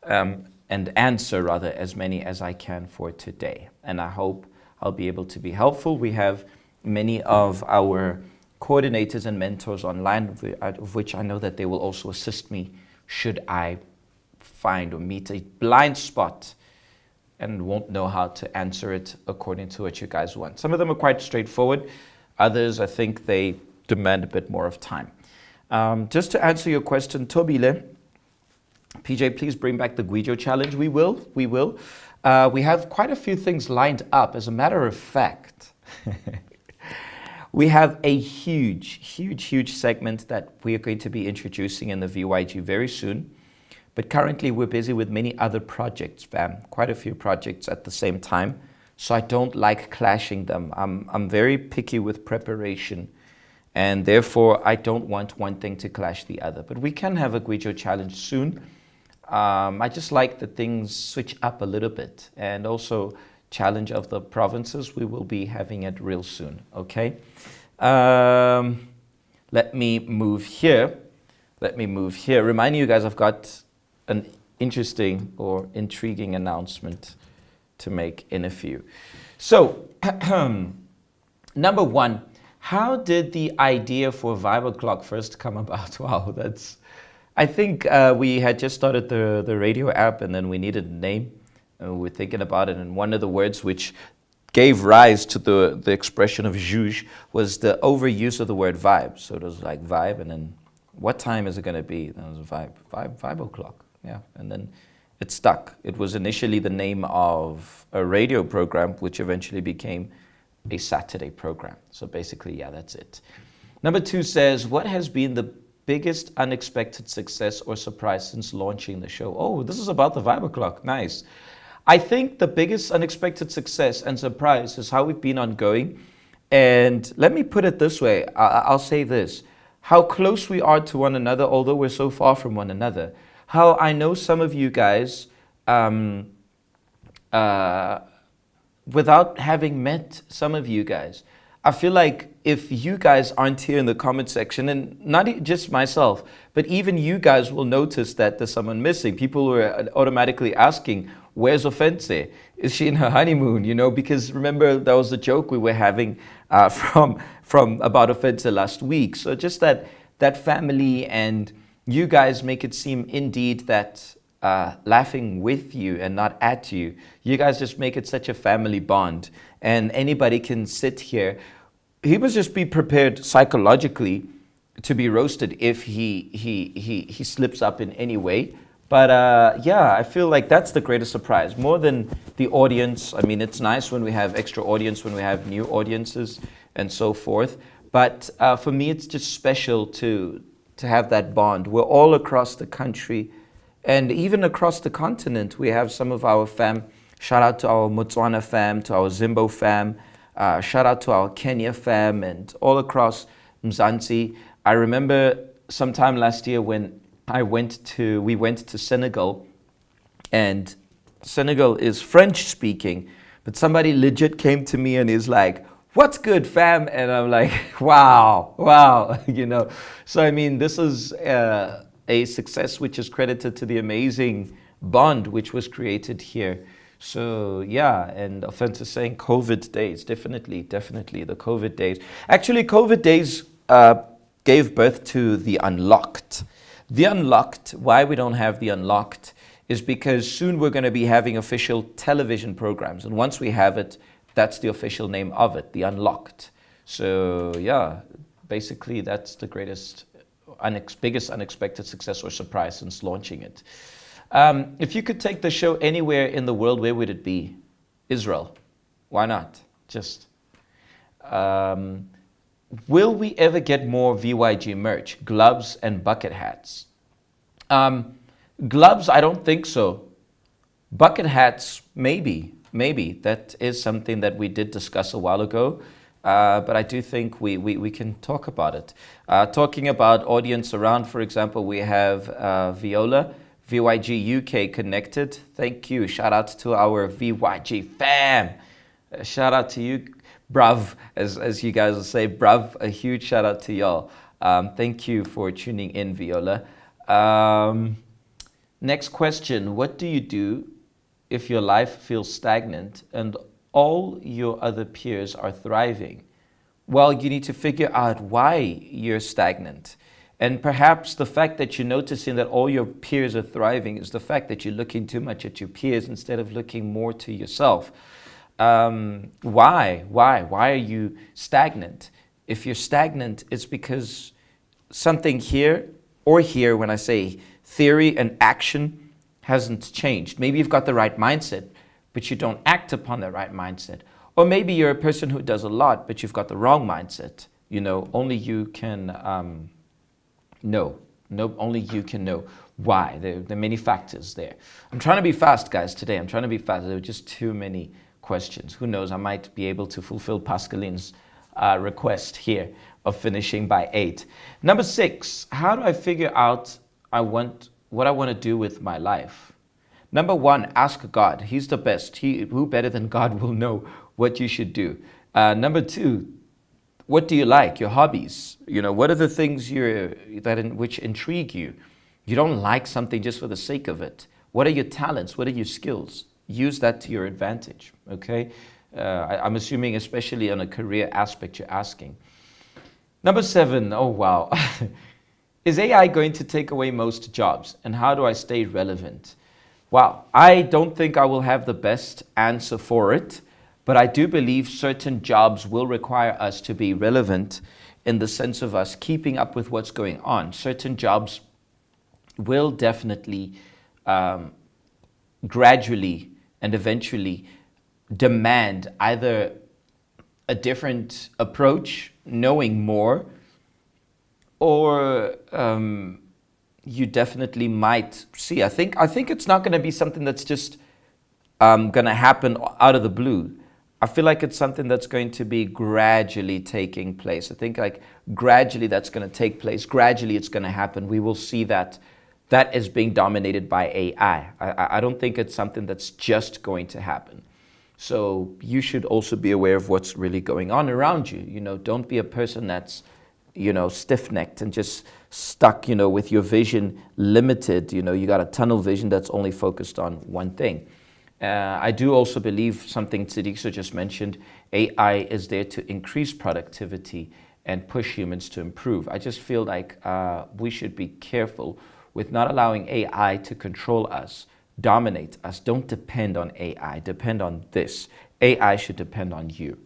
and answer rather as many as I can for today. And I hope I'll be able to be helpful. We have many of our coordinators and mentors online, of which I know that they will also assist me should I find or meet a blind spot and won't know how to answer it according to what you guys want. Some of them are quite straightforward. Others, I think they demand a bit more of time. Just to answer your question, Tobile, PJ, please bring back the Guijo challenge. We will. We have quite a few things lined up. As a matter of fact, We have a huge segment that we are going to be introducing in the VYG very soon. But currently we're busy with many other projects, fam. Quite a few projects at the same time. So I don't like clashing them. I'm very picky with preparation. And therefore, I don't want one thing to clash the other. But we can have a Gwijo challenge soon. I just like that things switch up a little bit. And also, challenge of the provinces, we will be having it real soon, okay? Let me move here. Reminding you guys, I've got an interesting or intriguing announcement to make in a few. So, number one, how did the idea for Vibe O'Clock first come about? Wow, I think we had just started the radio app and then we needed a name. And we were thinking about it, and one of the words which gave rise to the expression of juge was the overuse of the word vibe. So it was like vibe, and then what time is it going to be? Then it was Vibe O'Clock. Yeah, and then it stuck. It was initially the name of a radio program, which eventually became a Saturday program. So basically, yeah, that's it. Number two says, what has been the biggest unexpected success or surprise since launching the show? Oh, this is about the Vibe O'Clock. Nice. I think the biggest unexpected success and surprise is how we've been ongoing. And let me put it this way. I'll say this. How close we are to one another, although we're so far from one another. How I know some of you guys, without having met some of you guys, I feel like if you guys aren't here in the comment section, and not just myself, but even you guys will notice that there's someone missing. People were automatically asking, where's Offense? Is she in her honeymoon? You know, because remember, that was the joke we were having from about Offense last week. So just that family, and you guys make it seem indeed that laughing with you and not at you. You guys just make it such a family bond. And anybody can sit here. He must just be prepared psychologically to be roasted if he slips up in any way. But yeah, I feel like that's the greatest surprise. More than the audience. I mean, it's nice when we have extra audience, when we have new audiences and so forth. But for me, it's just special to have that bond. We're all across the country. And even across the continent, we have some of our fam. Shout out to our Motswana fam, to our Zimbo fam. Shout out to our Kenya fam, and all across Mzansi. I remember sometime last year when we went to Senegal, and Senegal is French speaking, but somebody legit came to me and is like, "What's good, fam?" And I'm like, wow, you know. So I mean, this is a success which is credited to the amazing bond which was created here. So yeah, and Offense is saying COVID days, definitely the COVID days. Actually, COVID days gave birth to the Unlocked. The Unlocked, why we don't have the Unlocked is because soon we're going to be having official television programs. And once we have it, that's the official name of it, the Unlocked. So yeah, basically that's the biggest unexpected success or surprise since launching it. If you could take the show anywhere in the world, where would it be? Israel. Why not? Just. Will we ever get more VYG merch? Gloves and bucket hats? Gloves, I don't think so. Bucket hats, maybe. That is something that we did discuss a while ago. But I do think we can talk about it. Talking about audience around, for example, we have Viola, VYG UK connected. Thank you. Shout out to our VYG fam. Shout out to you, bruv, as you guys will say, bruv. A huge shout out to y'all. Thank you for tuning in, Viola. Next question. What do you do if your life feels stagnant and all your other peers are thriving? Well, you need to figure out why you're stagnant. And perhaps the fact that you're noticing that all your peers are thriving is the fact that you're looking too much at your peers instead of looking more to yourself. Why are you stagnant? If you're stagnant, it's because something here, when I say theory and action, hasn't changed. Maybe you've got the right mindset, but you don't act upon the right mindset. Or maybe you're a person who does a lot, but you've got the wrong mindset. Only you can know. No, only you can know why. There are many factors there. I'm trying to be fast, guys, today. I'm trying to be fast. There were just too many questions. Who knows? I might be able to fulfill Pascaline's request here of finishing by 8. Number 6, how do I figure out what I want to do with my life? Number 1, ask God. He's the best. Who better than God will know what you should do? Number 2, what do you like? Your hobbies. What are the things which intrigue you? You don't like something just for the sake of it. What are your talents? What are your skills? Use that to your advantage, okay? I'm assuming especially on a career aspect you're asking. Number 7, oh wow. Is AI going to take away most jobs? And how do I stay relevant? Wow, I don't think I will have the best answer for it, but I do believe certain jobs will require us to be relevant in the sense of us keeping up with what's going on. Certain jobs will definitely gradually and eventually demand either a different approach, knowing more, or you definitely might see. I think it's not going to be something that's just going to happen out of the blue. I feel like it's something that's going to be gradually taking place. I think like gradually that's going to take place. Gradually it's going to happen. We will see that is being dominated by AI. I don't think it's something that's just going to happen. So you should also be aware of what's really going on around you. Don't be a person that's, stiff-necked and just stuck, with your vision limited. You got a tunnel vision that's only focused on one thing. I do also believe something Tsidiso just mentioned, AI is there to increase productivity and push humans to improve. I just feel like we should be careful with not allowing AI to control us, dominate us. Don't depend on AI, depend on this. AI should depend on you.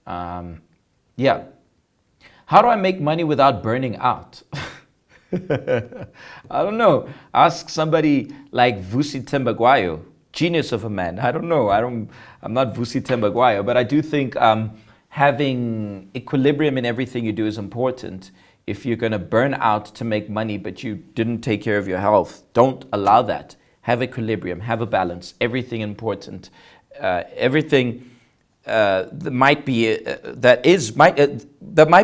Yeah. How do I make money without burning out? I don't know. Ask somebody like Vusi Tembagwayo, genius of a man. I don't know. I'm not Vusi Tembagwayo, but I do think having equilibrium in everything you do is important. If you're going to burn out to make money, but you didn't take care of your health, don't allow that. Have equilibrium, have a balance. Everything important. Everything that might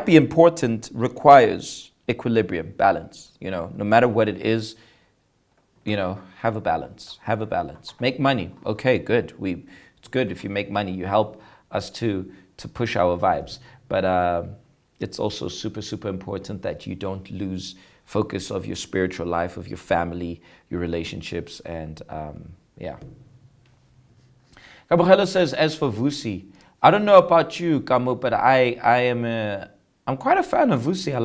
be important requires equilibrium, balance. No matter what it is, have a balance. Have a balance. Make money. Okay, good. It's good if you make money. You help us to push our vibes. But it's also super, super important that you don't lose focus of your spiritual life, of your family, your relationships, and yeah. Gabriela says, as for Vusi, I don't know about you, Kamu, but I'm quite a fan of Vusi. I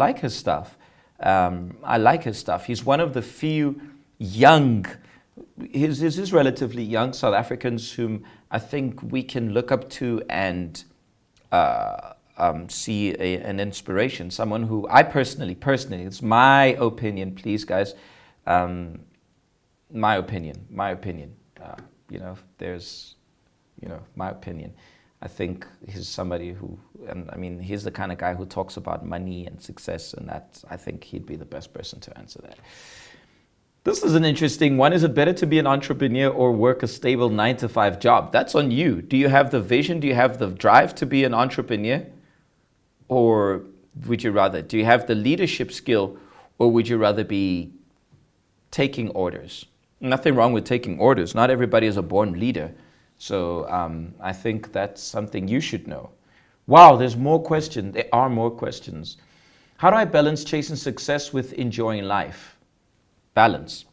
like his stuff. He's one of the few young, he's relatively young South Africans whom I think we can look up to and see an inspiration. Someone who I personally, it's my opinion, please guys, my opinion. There's, my opinion. I think he's somebody who, and I mean, he's the kind of guy who talks about money and success, and that I think he'd be the best person to answer that. This is an interesting one. Is it better to be an entrepreneur or work a stable 9-to-5 job? That's on you. Do you have the vision? Do you have the drive to be an entrepreneur? Or would you rather, do you have the leadership skill, or would you rather be taking orders? Nothing wrong with taking orders. Not everybody is a born leader. So I think that's something you should know. Wow, there's more questions. There are more questions. How do I balance chasing success with enjoying life? Balance.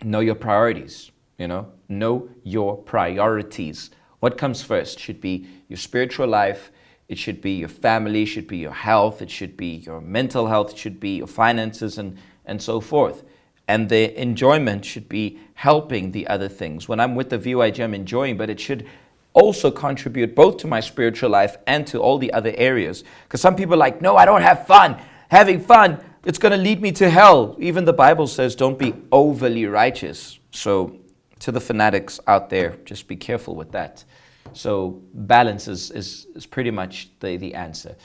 Know your priorities, know your priorities. What comes first should be your spiritual life. It should be your family, it should be your health, it should be your mental health, it should be your finances and so forth. And the enjoyment should be helping the other things. When I'm with the VYG, I'm enjoying, but it should also contribute both to my spiritual life and to all the other areas. Because some people are like, no, I don't have fun. Having fun, it's going to lead me to hell. Even the Bible says don't be overly righteous. So to the fanatics out there, just be careful with that. So balance is pretty much the answer.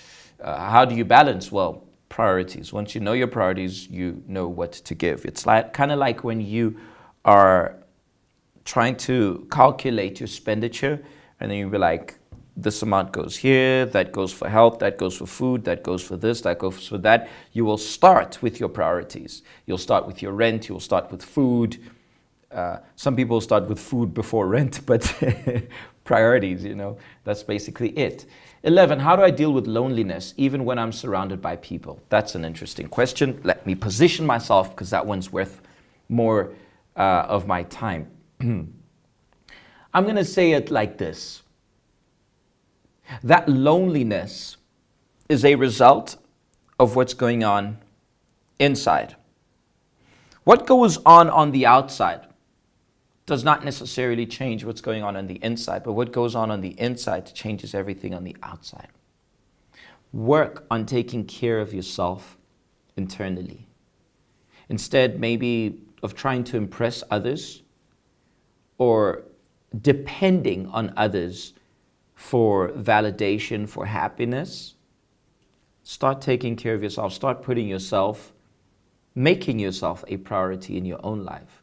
How do you balance? Well, priorities. Once you know your priorities, you know what to give. It's like kind of like when you are trying to calculate your expenditure, and then you'll be like, this amount goes here, that goes for health, that goes for food, that goes for this, that goes for that. You will start with your priorities. You'll start with your rent, you'll start with food. Some people start with food before rent, but priorities, that's basically it. 11, how do I deal with loneliness even when I'm surrounded by people? That's an interesting question. Let me position myself because that one's worth more of my time. I'm going to say it like this. That loneliness is a result of what's going on inside. What goes on the outside does not necessarily change what's going on the inside, but what goes on the inside changes everything on the outside. Work on taking care of yourself internally. Instead, maybe of trying to impress others or depending on others for validation, for happiness, start taking care of yourself. Start making yourself a priority in your own life.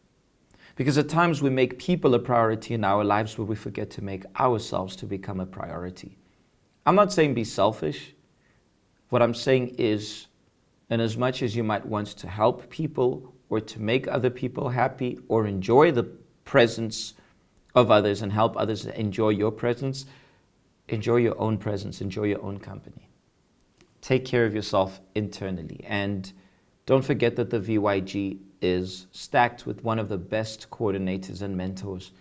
Because at times we make people a priority in our lives, but we forget to make ourselves to become a priority. I'm not saying be selfish. What I'm saying is, in as much as you might want to help people or to make other people happy or enjoy the presence of others and help others enjoy your presence, enjoy your own presence, enjoy your own company. Take care of yourself internally. And don't forget that the VYG is stacked with one of the best coordinators and mentors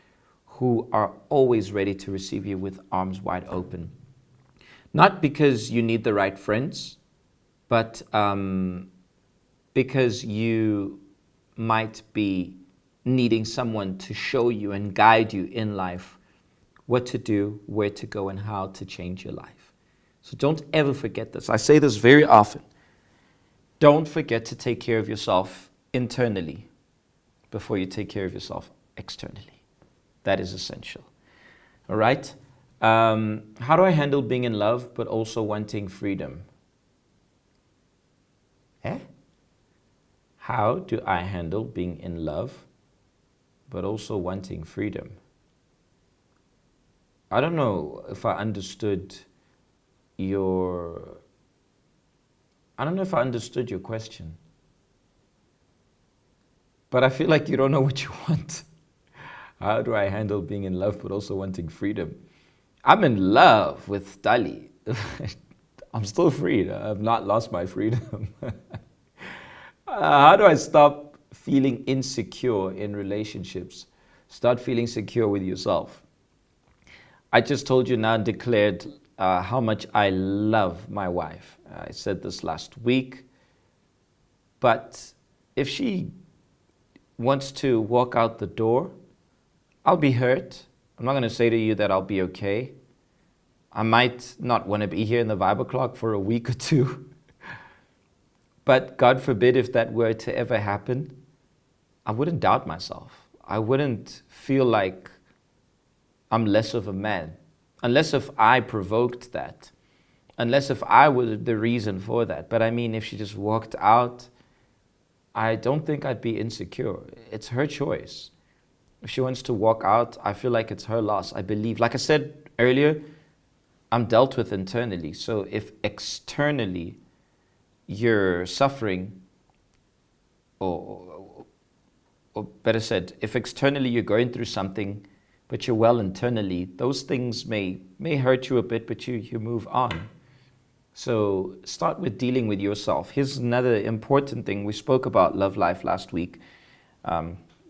who are always ready to receive you with arms wide open. Not because you need the right friends, but because you might be needing someone to show you and guide you in life what to do, where to go, and how to change your life. So don't ever forget this. I say this very often. Don't forget to take care of yourself internally before you take care of yourself externally. That is essential. All right? How do I handle being in love but also wanting freedom? How do I handle being in love but also wanting freedom? I don't know if I understood your question. But I feel like you don't know what you want. How do I handle being in love but also wanting freedom? I'm in love with Dali. I'm still free. I've not lost my freedom. How do I stop feeling insecure in relationships? Start feeling secure with yourself. I just told you now and declared how much I love my wife. I said this last week. But if she wants to walk out the door, I'll be hurt. I'm not going to say to you that I'll be okay. I might not want to be here in the Vibe O'Clock for a week or two. But God forbid if that were to ever happen, I wouldn't doubt myself. I wouldn't feel like I'm less of a man. Unless if I provoked that. Unless if I was the reason for that. But I mean, if she just walked out, I don't think I'd be insecure. It's her choice. If she wants to walk out, I feel like it's her loss. I believe, like I said earlier, I'm dealt with internally. So if externally you're suffering, or better said, if externally you're going through something, but you're well internally, those things may hurt you a bit, but you move on. So start with dealing with yourself. Here's another important thing. We spoke about love life last week.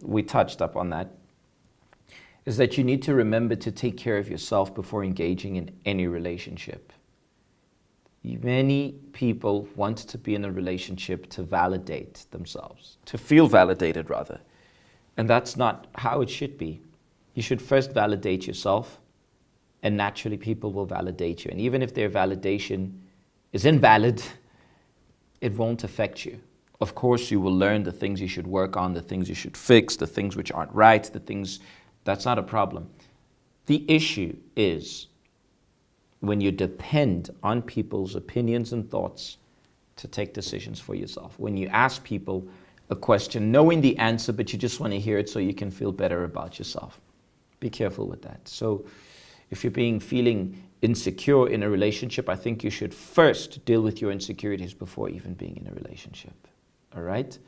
We touched up on that. Is that you need to remember to take care of yourself before engaging in any relationship. Many people want to be in a relationship to validate themselves, to feel validated rather. And that's not how it should be. You should first validate yourself, and naturally people will validate you. And even if their validation is invalid, it won't affect you. Of course, you will learn the things you should work on, the things you should fix, the things which aren't right, that's not a problem. The issue is when you depend on people's opinions and thoughts to take decisions for yourself. When you ask people a question knowing the answer, but you just want to hear it so you can feel better about yourself. Be careful with that. So if you're feeling insecure in a relationship, I think you should first deal with your insecurities before even being in a relationship. All right?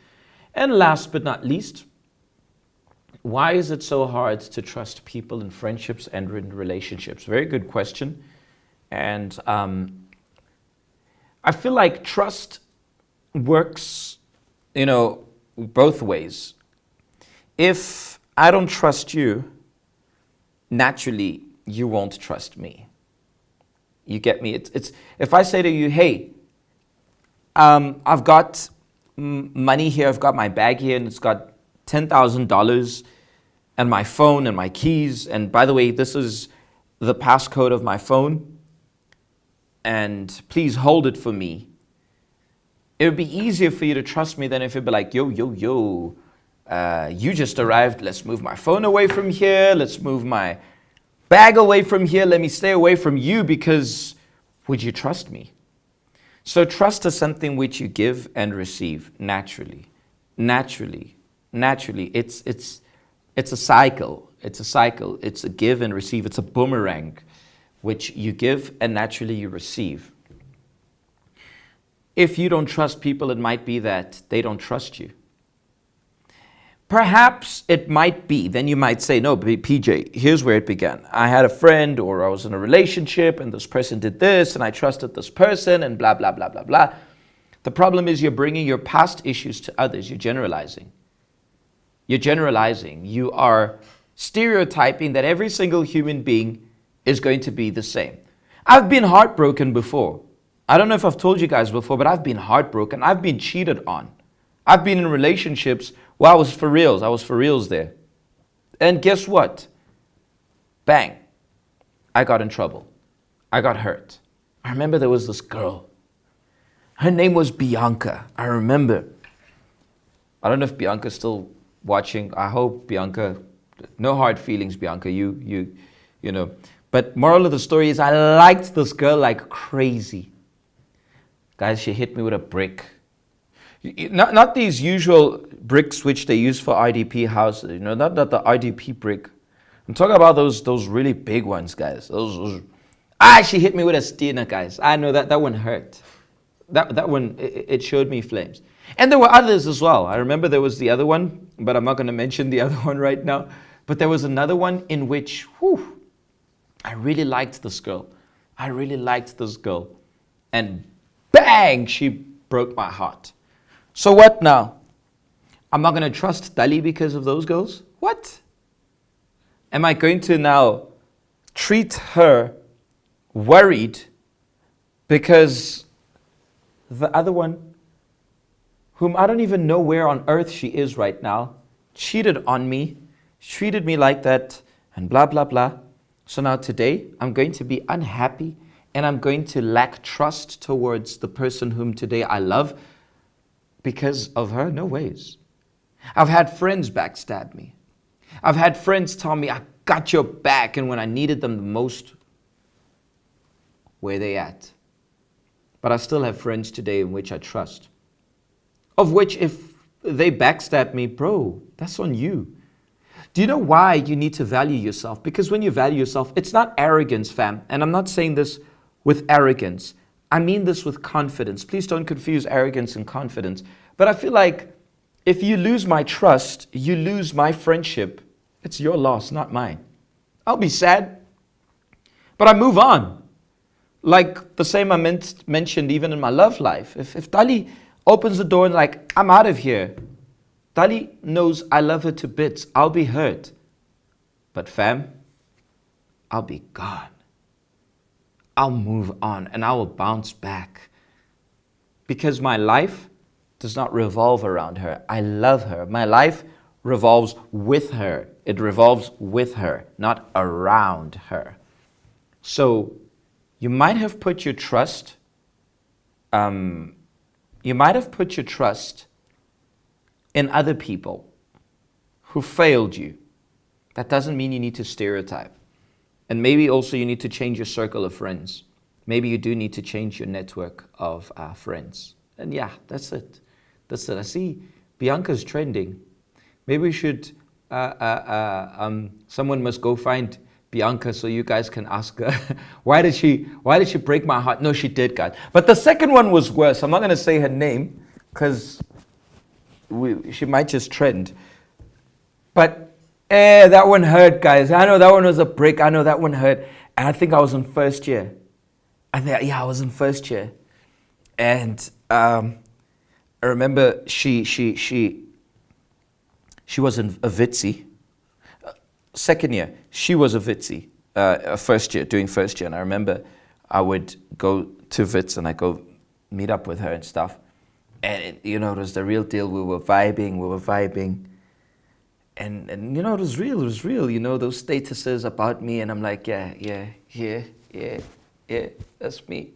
And last but not least, why is it so hard to trust people in friendships and in relationships? Very good question. And I feel like trust works, both ways. If I don't trust you, naturally, you won't trust me. You get me? It's if I say to you, hey, I've got money here, I've got my bag here, and it's got $10,000 and my phone and my keys, and by the way, this is the passcode of my phone, and please hold it for me. It would be easier for you to trust me than if it'd be like, yo, you just arrived, let's move my phone away from here, let's move my bag away from here, let me stay away from you, because would you trust me? So trust is something which you give and receive naturally. It's a cycle. It's a give and receive. It's a boomerang, which you give and naturally you receive. If you don't trust people, it might be that they don't trust you. Perhaps it might be, then you might say, no, PJ, here's where it began. I had a friend, or I was in a relationship, and this person did this, and I trusted this person, and blah, blah, blah, blah, blah. The problem is you're bringing your past issues to others. You're generalizing. You are stereotyping that every single human being is going to be the same. I've been heartbroken before. I don't know if I've told you guys before, but I've been heartbroken. I've been cheated on. I've been in relationships where I was for reals there. And guess what? Bang. I got in trouble. I got hurt. I remember there was this girl. Her name was Bianca. I remember. I don't know if Bianca's still watching. I hope Bianca, no hard feelings, Bianca, you know. But moral of the story is I liked this girl like crazy. Guys, she hit me with a brick. Not these usual bricks which they use for IDP houses, not the IDP brick. I'm talking about those really big ones, guys. She hit me with a steiner, guys. I know that one hurt. That one, it showed me flames. And there were others as well. I remember there was the other one, but I'm not going to mention the other one right now. But there was another one in which, I really liked this girl. And bang, she broke my heart. So what now? I'm not going to trust Dali because of those girls? What? Am I going to now treat her worried because the other one, whom I don't even know where on earth she is right now, cheated on me, treated me like that, and blah, blah, blah. So now today, I'm going to be unhappy and I'm going to lack trust towards the person whom today I love because of her? No ways. I've had friends backstab me. I've had friends tell me, I got your back, and when I needed them the most, where they at? But I still have friends today in which I trust. Of which if they backstab me, bro, that's on you. Do you know why you need to value yourself? Because when you value yourself, it's not arrogance, fam. And I'm not saying this with arrogance. I mean this with confidence. Please don't confuse arrogance and confidence. But I feel like if you lose my trust, you lose my friendship. It's your loss, not mine. I'll be sad, but I move on. Like the same I mentioned even in my love life. If Dali opens the door and like, I'm out of here, Dali knows I love her to bits. I'll be hurt. But fam, I'll be gone. I'll move on and I will bounce back. Because my life does not revolve around her. I love her. My life revolves with her. It revolves with her, not around her. So you might have put your trust, in other people who failed you. That doesn't mean you need to stereotype. And maybe also you need to change your circle of friends. Maybe you do need to change your network of friends. And yeah, that's it. That's it. I see Bianca's trending. Maybe we should, someone must go find Bianca so you guys can ask her, why did she break my heart? No, she did, guys. But the second one was worse. I'm not going to say her name because she might just trend. But that one hurt, guys. I know that one was a break. I know that one hurt. And I think I was in first year. I was in first year. And I remember she was in a Vitsi. Second year, she was a Vitsi. First year, doing first year. And I remember I would go to Wits and I go meet up with her and stuff. And, it was the real deal. We were vibing. And it was real. Those statuses about me. And I'm like, yeah, that's me.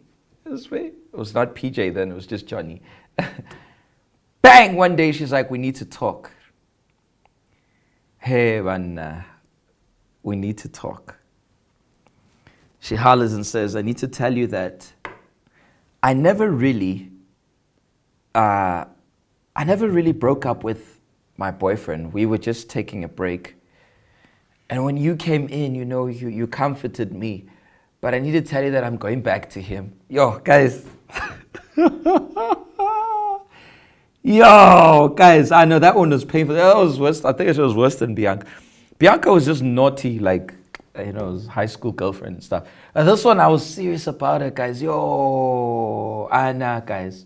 It was not PJ then, it was just Johnny. Bang! One day she's like, we need to talk. Hey, man, we need to talk. She hollers and says, I need to tell you that I never really broke up with my boyfriend. We were just taking a break. And when you came in, you comforted me. But I need to tell you that I'm going back to him. Yo, guys. Yo, guys, I know that one was painful. That was worse. I think it was worse than Bianca. Bianca was just naughty, like, high school girlfriend and stuff. And this one, I was serious about it, guys. Yo, Anna, guys.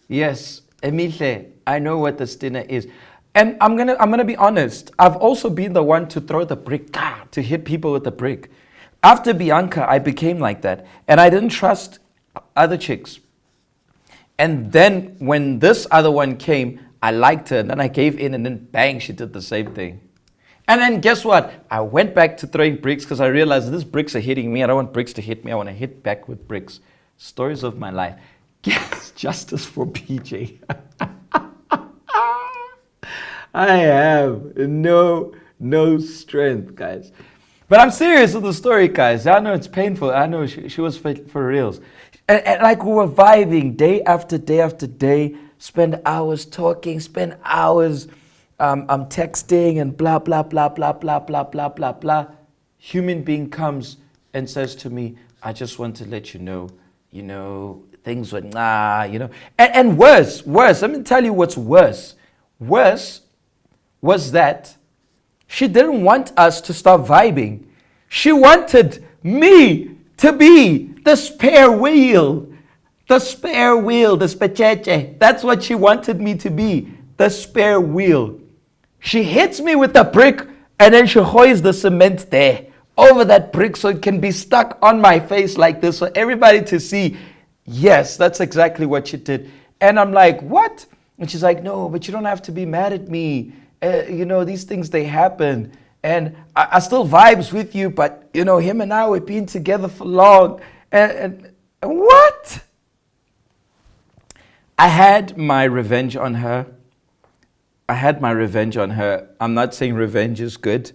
Yes, Emihle, I know what the stinner is. And I'm gonna be honest. I've also been the one to throw the brick, to hit people with the brick. After Bianca, I became like that. And I didn't trust other chicks. And then when this other one came, I liked her. And then I gave in and then bang, she did the same thing. And then guess what? I went back to throwing bricks because I realized these bricks are hitting me. I don't want bricks to hit me. I want to hit back with bricks. Stories of my life. Yes, justice for PJ. I have no strength, guys. But I'm serious with the story, guys. I know it's painful. I know she was for reals. And like we were vibing day after day after day, spend hours talking, spend hours texting and blah, blah, blah, blah, blah, blah, blah, blah, blah. Human being comes and says to me, I just want to let you know, things were And worse, let me tell you what's worse. Worse was that she didn't want us to stop vibing. She wanted me to be the spare wheel. The spare wheel, the specheche. That's what she wanted me to be, the spare wheel. She hits me with the brick and then she hoists the cement there over that brick so it can be stuck on my face like this for everybody to see. Yes, that's exactly what she did. And I'm like, what? And she's like, no, but you don't have to be mad at me. These things, they happen. And I still vibes with you, but, him and I, we've been together for long. And what? I had my revenge on her. I'm not saying revenge is good,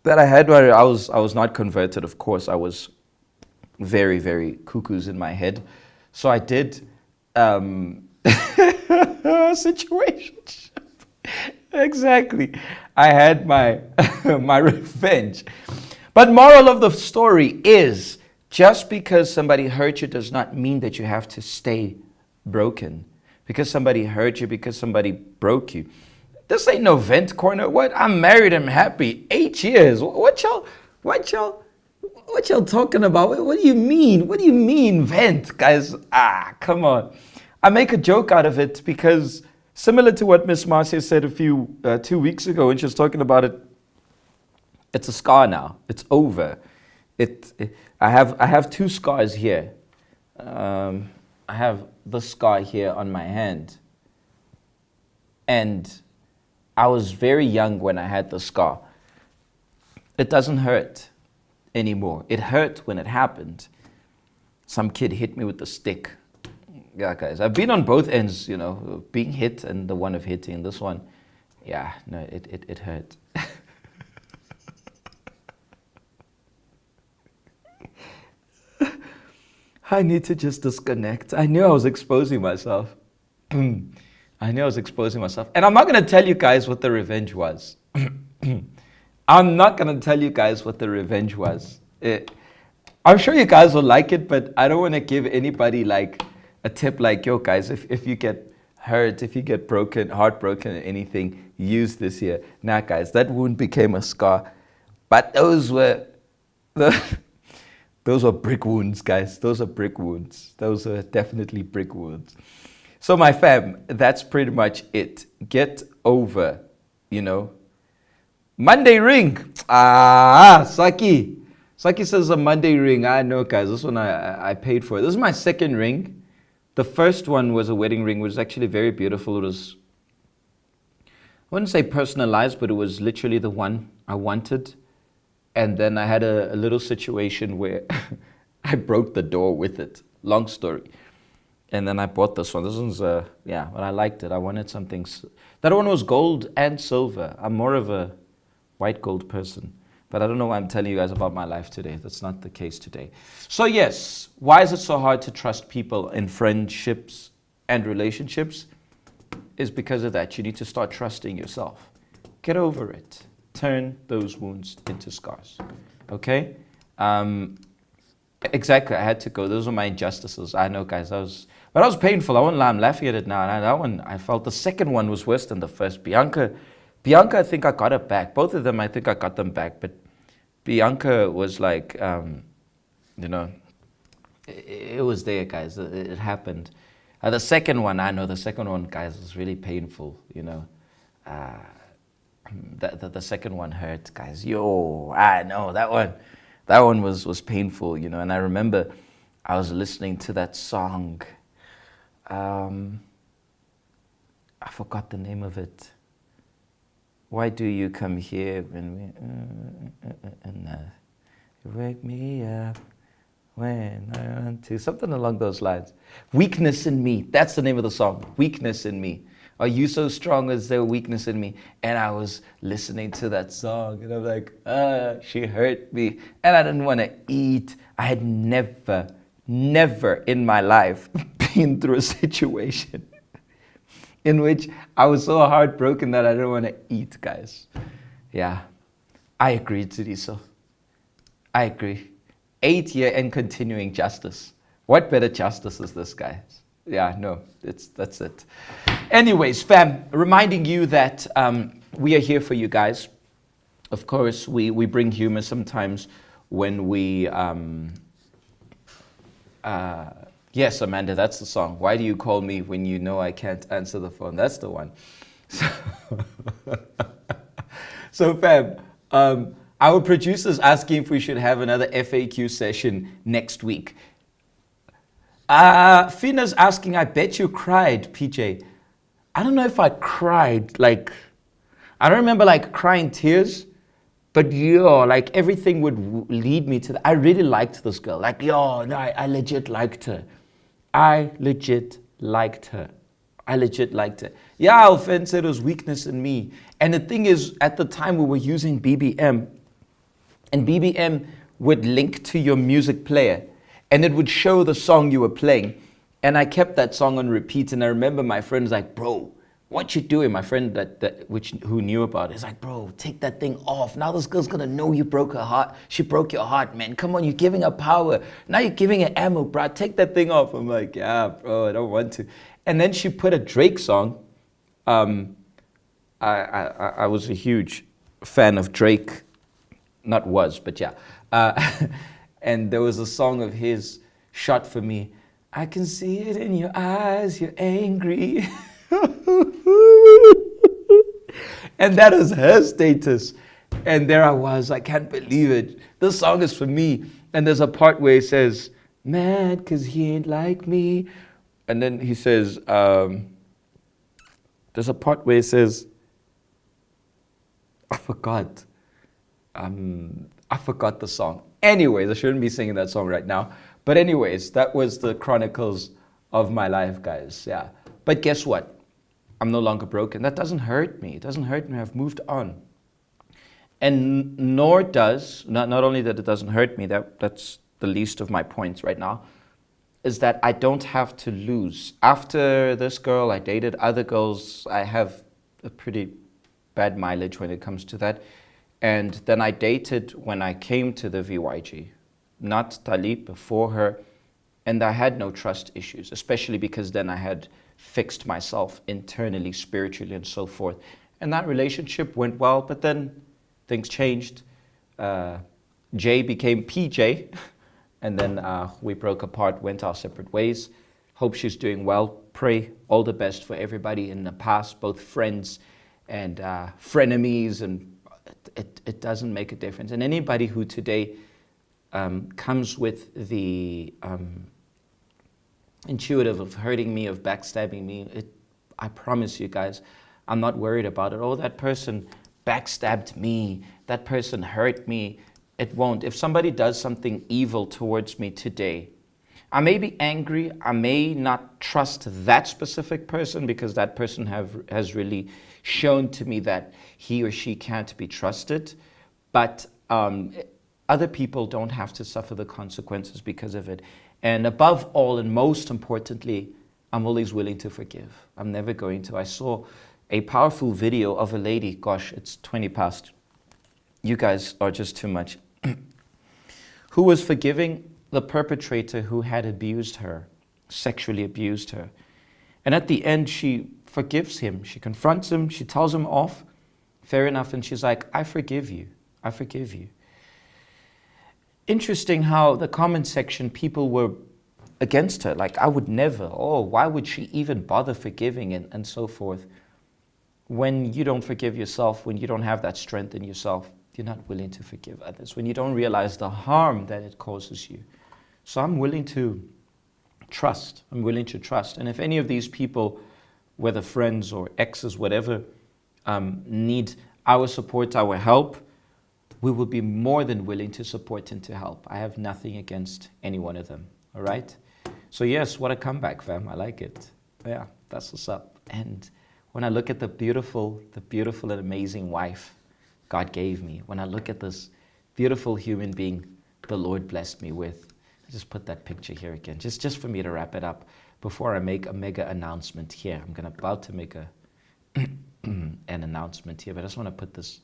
but I was not converted, of course. I was very, very cuckoos in my head. So I did situationship. Exactly. I had my my revenge. But moral of the story is, just because somebody hurt you does not mean that you have to stay broken. Because somebody hurt you, because somebody broke you. This ain't no vent corner. What? I'm married, I'm happy. 8 years. What y'all talking about? What do you mean? What do you mean vent, guys? Come on. I make a joke out of it because similar to what Miss Marcia said 2 weeks ago when she was talking about it, it's a scar now. It's over. I have 2 scars here. I have the scar here on my hand. And I was very young when I had the scar. It doesn't hurt anymore. It hurt when it happened. Some kid hit me with a stick. Yeah, guys, I've been on both ends, being hit and the one of hitting. This one, yeah, no, it hurt. I need to just disconnect. I knew I was exposing myself. I knew I was exposing myself. And I'm not going to tell you guys what the revenge was. I'm not going to tell you guys what the revenge was. I'm sure you guys will like it, but I don't want to give anybody like a tip like, yo guys, if you get hurt, if you get heartbroken or anything, use this here. Nah guys, that wound became a scar. But those were brick wounds, guys. Those are brick wounds. Those are definitely brick wounds. So my fam, that's pretty much it. Get over, Monday ring. Saki. Saki says a Monday ring. I know, guys. This one I paid for. This is my second ring. The first one was a wedding ring, which was actually very beautiful. It was, I wouldn't say personalized, but it was literally the one I wanted. And then I had a little situation where I broke the door with it. Long story. And then I bought this one. This one's, but I liked it. I wanted something. That one was gold and silver. I'm more of a white gold person. But I don't know why I'm telling you guys about my life today. That's not the case today. So yes, why is it so hard to trust people in friendships and relationships? Is because of that. You need to start trusting yourself. Get over it. Turn those wounds into scars. Okay? Exactly. I had to go. Those were my injustices. I know, guys. But that was painful. I won't lie. I'm laughing at it now. And that one, I felt the second one was worse than the first. Bianca, I think I got her back. Both of them, I think I got them back. But Bianca was like, it was there, guys. It happened. The second one, guys, was really painful, The second one hurt, guys. I know, that one was painful, And I remember I was listening to that song. I forgot the name of it. Why do you come here when you wake me up when I want to? Something along those lines. Weakness in me. That's the name of the song. Weakness in me. Are you so strong as there weakness in me? And I was listening to that song and I'm like, she hurt me. And I didn't want to eat. I had never in my life been through a situation in which I was so heartbroken that I didn't want to eat, guys. Yeah, I agree, Tsidiso. I agree. 8 year and continuing justice. What better justice is this, guys? Yeah, no, that's it. Anyways, fam, reminding you that we are here for you guys. Of course, we bring humor sometimes when we... yes, Amanda, that's the song. Why do you call me when you know I can't answer the phone? That's the one. So fam, our producer's asking if we should have another FAQ session next week. Fina's asking, I bet you cried, PJ. I don't know if I cried, I don't remember crying tears, but everything would lead me to that. I really liked this girl. I legit liked her. I legit liked her. Yeah, Alfen said it was weakness in me. And the thing is, at the time we were using BBM, and BBM would link to your music player, and it would show the song you were playing. And I kept that song on repeat, and I remember my friend was like, bro, what you doing? My friend who knew about it is like, bro, take that thing off. Now this girl's gonna know you broke her heart. She broke your heart, man. Come on, you're giving her power. Now you're giving her ammo, bro. Take that thing off. I'm like, yeah, bro, I don't want to. And then she put a Drake song. I was a huge fan of Drake. Not was, but yeah. And there was a song of his, Shot For Me. I can see it in your eyes, you're angry. And that was her status. And there I was, I can't believe it. This song is for me. And there's a part where he says, mad cause he ain't like me. And then he says, there's a part where he says, I forgot the song. Anyways, I shouldn't be singing that song right now. But anyways, that was the chronicles of my life, guys. Yeah. But guess what? I'm no longer broken. That doesn't hurt me. It doesn't hurt me. I've moved on. And nor does, not only that it doesn't hurt me, that's the least of my points right now. is that I don't have to lose. After this girl, I dated other girls. I have a pretty bad mileage when it comes to that. And then I dated when I came to the VYG, not Talib, before her. And I had no trust issues, especially because then I had fixed myself internally, spiritually, and so forth. And that relationship went well, but then things changed. J became PJ, and then we broke apart, went our separate ways. Hope she's doing well. Pray all the best for everybody in the past, both friends and frenemies, and it doesn't make a difference. And anybody who today comes with the intuitive of hurting me, of backstabbing me, I promise you guys, I'm not worried about it. Oh, that person backstabbed me, that person hurt me. It won't. If somebody does something evil towards me today, I may be angry, I may not trust that specific person because that person has really shown to me that he or she can't be trusted, but other people don't have to suffer the consequences because of it. And above all, and most importantly, I'm always willing to forgive. I'm never going to. I saw a powerful video of a lady, gosh, it's 20 past. You guys are just too much. Who was forgiving the perpetrator who had abused her, sexually abused her. And at the end, she forgives him. She confronts him. She tells him off. Fair enough. And she's like, I forgive you. I forgive you. Interesting how the comment section, people were against her. Like, I would never. Oh, why would she even bother forgiving and so forth? When you don't forgive yourself, when you don't have that strength in yourself, you're not willing to forgive others. When you don't realize the harm that it causes you. So I'm willing to trust. I'm willing to trust. And if any of these people, whether friends or exes, whatever, need our support, our help, we will be more than willing to support and to help. I have nothing against any one of them. All right? So yes, what a comeback, fam. I like it. Yeah, that's what's up. And when I look at the beautiful and amazing wife God gave me, when I look at this beautiful human being the Lord blessed me with, I just put that picture here again, just for me to wrap it up before I make a mega announcement here. I'm about to make an announcement here, but I just want to put this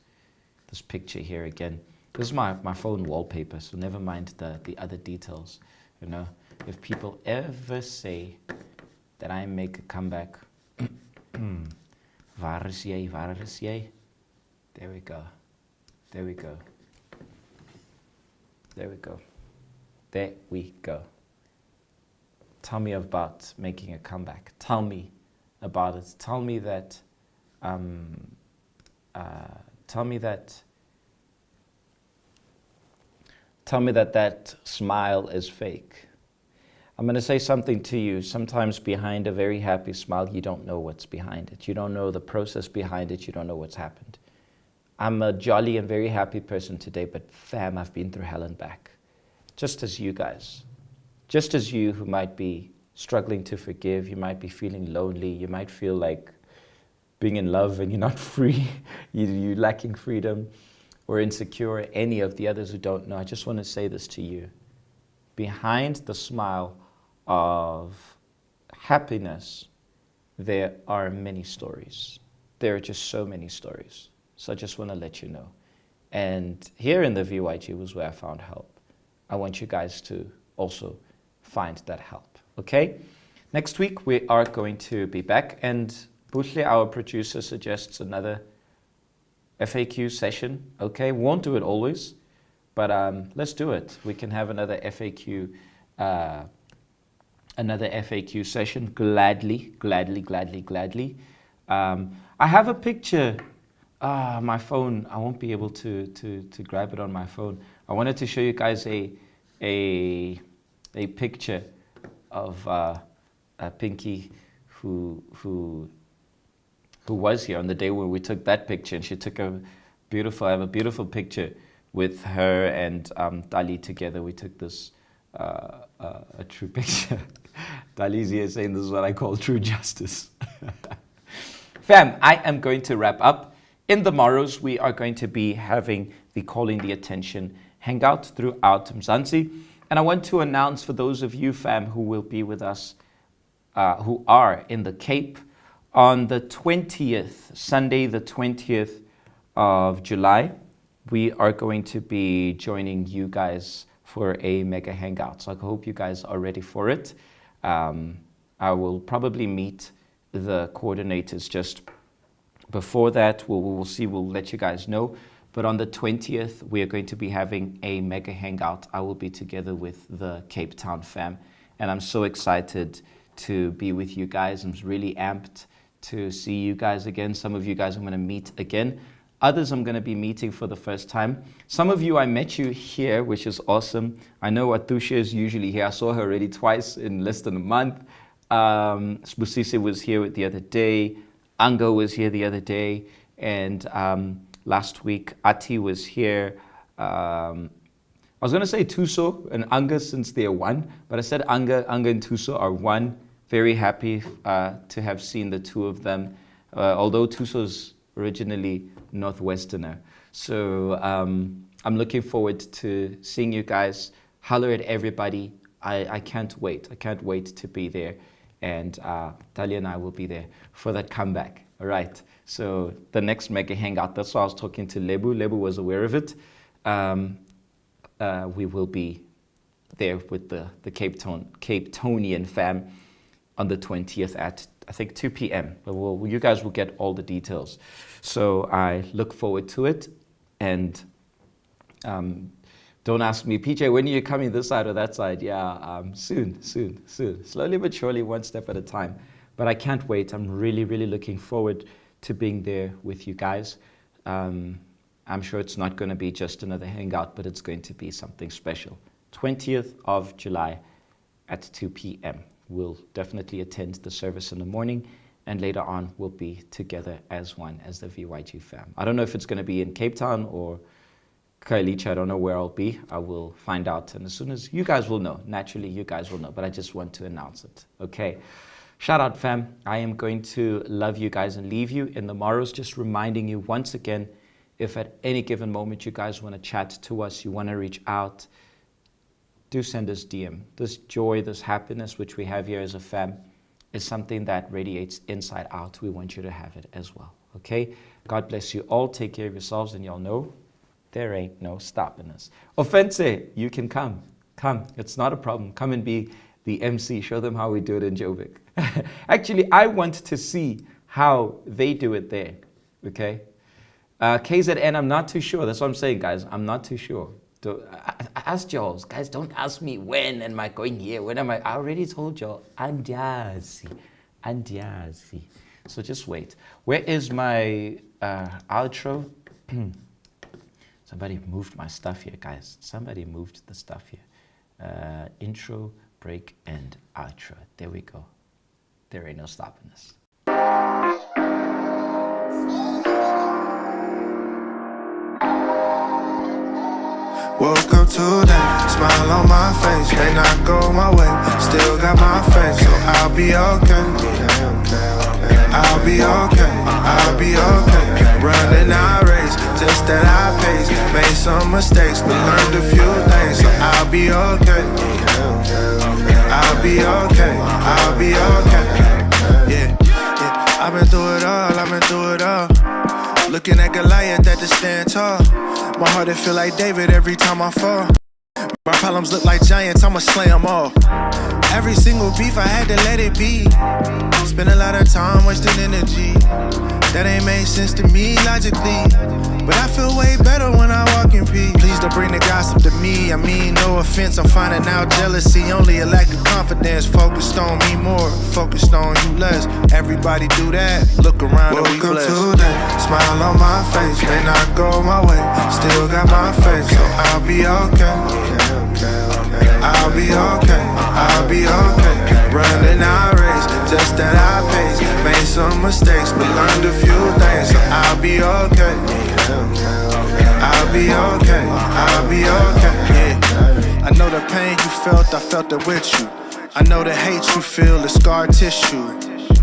picture here again. This is my phone wallpaper, so never mind the other details. You know, if people ever say that I make a comeback, waar is jy? There we go. There we go. There we go. There we go. Tell me about making a comeback. Tell me about it. Tell me that. Tell me that that smile is fake. I'm going to say something to you. Sometimes behind a very happy smile, you don't know what's behind it. You don't know the process behind it. You don't know what's happened. I'm a jolly and very happy person today, but fam, I've been through hell and back. Just as you guys. Just as you who might be struggling to forgive, you might be feeling lonely, you might feel like being in love and you're not free, you're lacking freedom, or insecure, or any of the others who don't know. I just want to say this to you. Behind the smile of happiness, there are many stories. There are just so many stories. So I just want to let you know. And here in the VYG was where I found help. I want you guys to also find that help, okay? Next week, we are going to be back, and Buhle, our producer, suggests another FAQ session, okay? Won't do it always, but let's do it. We can have another FAQ session, gladly. I have a picture. My phone, I won't be able to grab it on my phone. I wanted to show you guys a picture of Pinky who was here on the day when we took that picture, and she took I have a beautiful picture with her and Dali together. We took this a true picture. Dali's here saying this is what I call true justice. Fam, I am going to wrap up. In the morrows, we are going to be having the Calling the Attention hangout throughout Mzansi. And I want to announce for those of you, fam, who will be with us, who are in the Cape, on the 20th, Sunday the 20th of July, we are going to be joining you guys for a mega hangout. So I hope you guys are ready for it. I will probably meet the coordinators just before that. We'll see, we'll let you guys know. But on the 20th, we are going to be having a mega hangout. I will be together with the Cape Town fam. And I'm so excited to be with you guys. I'm really amped to see you guys again. Some of you guys I'm going to meet again. Others I'm going to be meeting for the first time. Some of you, I met you here, which is awesome. I know Atusha is usually here. I saw her already twice in less than a month. Busisi was here the other day. Anga was here the other day. And last week, Ati was here. I was going to say Tuso and Anga since they are one, but I said Anga and Tuso are one. Very happy to have seen the two of them, although Tuso's originally Northwesterner. So I'm looking forward to seeing you guys. Holler at everybody. I can't wait. I can't wait to be there. And Talia and I will be there for that comeback. All right. So the next mega hangout, that's why I was talking to Lebu. Lebu was aware of it. We will be there with the Cape Townian fam on the 20th at, I think, 2 p.m. But you guys will get all the details. So I look forward to it. And don't ask me, PJ, when are you coming this side or that side? Yeah, soon. Slowly but surely, one step at a time. But I can't wait. I'm really, really looking forward to being there with you guys. I'm sure it's not going to be just another hangout, but it's going to be something special. 20th of July at 2 p.m. We'll definitely attend the service in the morning, and later on we'll be together as one, as the VYG fam. I don't know if it's going to be in Cape Town or Khayelitsha. I don't know where I'll be. I will find out, and as soon as you guys will know, naturally you guys will know, but I just want to announce it. Okay. Shout out, fam. I am going to love you guys and leave you in the morrows. Just reminding you once again, if at any given moment you guys want to chat to us, you want to reach out, do send us DM. This joy, this happiness which we have here as a fam is something that radiates inside out. We want you to have it as well. Okay? God bless you all. Take care of yourselves, and y'all know there ain't no stopping us. Offense, you can come. Come. It's not a problem. Come and be the MC. Show them how we do it in Joburg. Actually, I want to see how they do it there. Okay? KZN, I'm not too sure. That's what I'm saying, guys. I'm not too sure. Ask y'all. Guys, don't ask me when am I going here. When am I? I already told y'all. Andiazi. So just wait. Where is my outro? Somebody moved my stuff here, guys. Somebody moved the stuff here. Intro, break, and outro. There we go. There ain't no stopping us. Woke up today, smile on my face. May not go my way, still got my faith, so I'll be okay. I'll be okay, I'll be okay. Running our race, just at our pace. Made some mistakes, but learned a few things, so I'll be okay. I'll be okay, I'll be okay. Yeah, I've been through it all. Looking at Goliath at the stand tall. My heart, it feel like David every time I fall. My problems look like giants, I'ma slay them all. Every single beef, I had to let it be. Spend a lot of time wasting energy. That ain't made sense to me logically. But I feel way better when I walk in peace. Please don't bring the gossip to me. I mean, no offense, I'm finding out jealousy. Only a lack of confidence. Focused on me more, focused on you less. Everybody do that, look around and we blessed. Woke up today, smile on my face. May not go my way, still got my faith, so I'll be okay. I'll be okay, I'll be okay. Running our race, just at our pace. Made some mistakes, but learned a few things, so I'll be okay. I'll be okay, I'll be okay, yeah. I know the pain you felt, I felt it with you. I know the hate you feel, the scar tissue.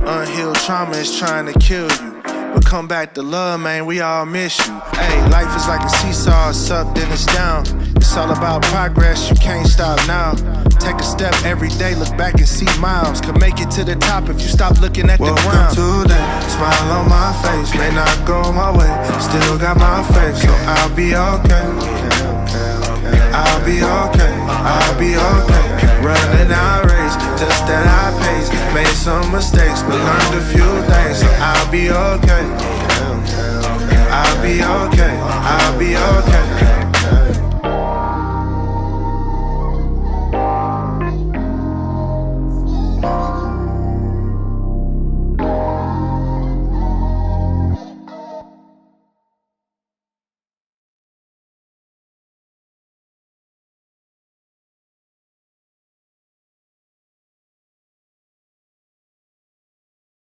Unhealed trauma is trying to kill you. But come back to love, man, we all miss you. Hey, life is like a seesaw, it's up, then it's down. It's It's all about progress, you can't stop now. Take a step every day, look back and see miles. Could make it to the top if you stop looking at the ground. Welcome today, smile on my face. May not go my way, still got my faith, so I'll be okay. I'll be okay, I'll be okay. Running our race, just at our pace. Made some mistakes, but learned a few things, so I'll be okay.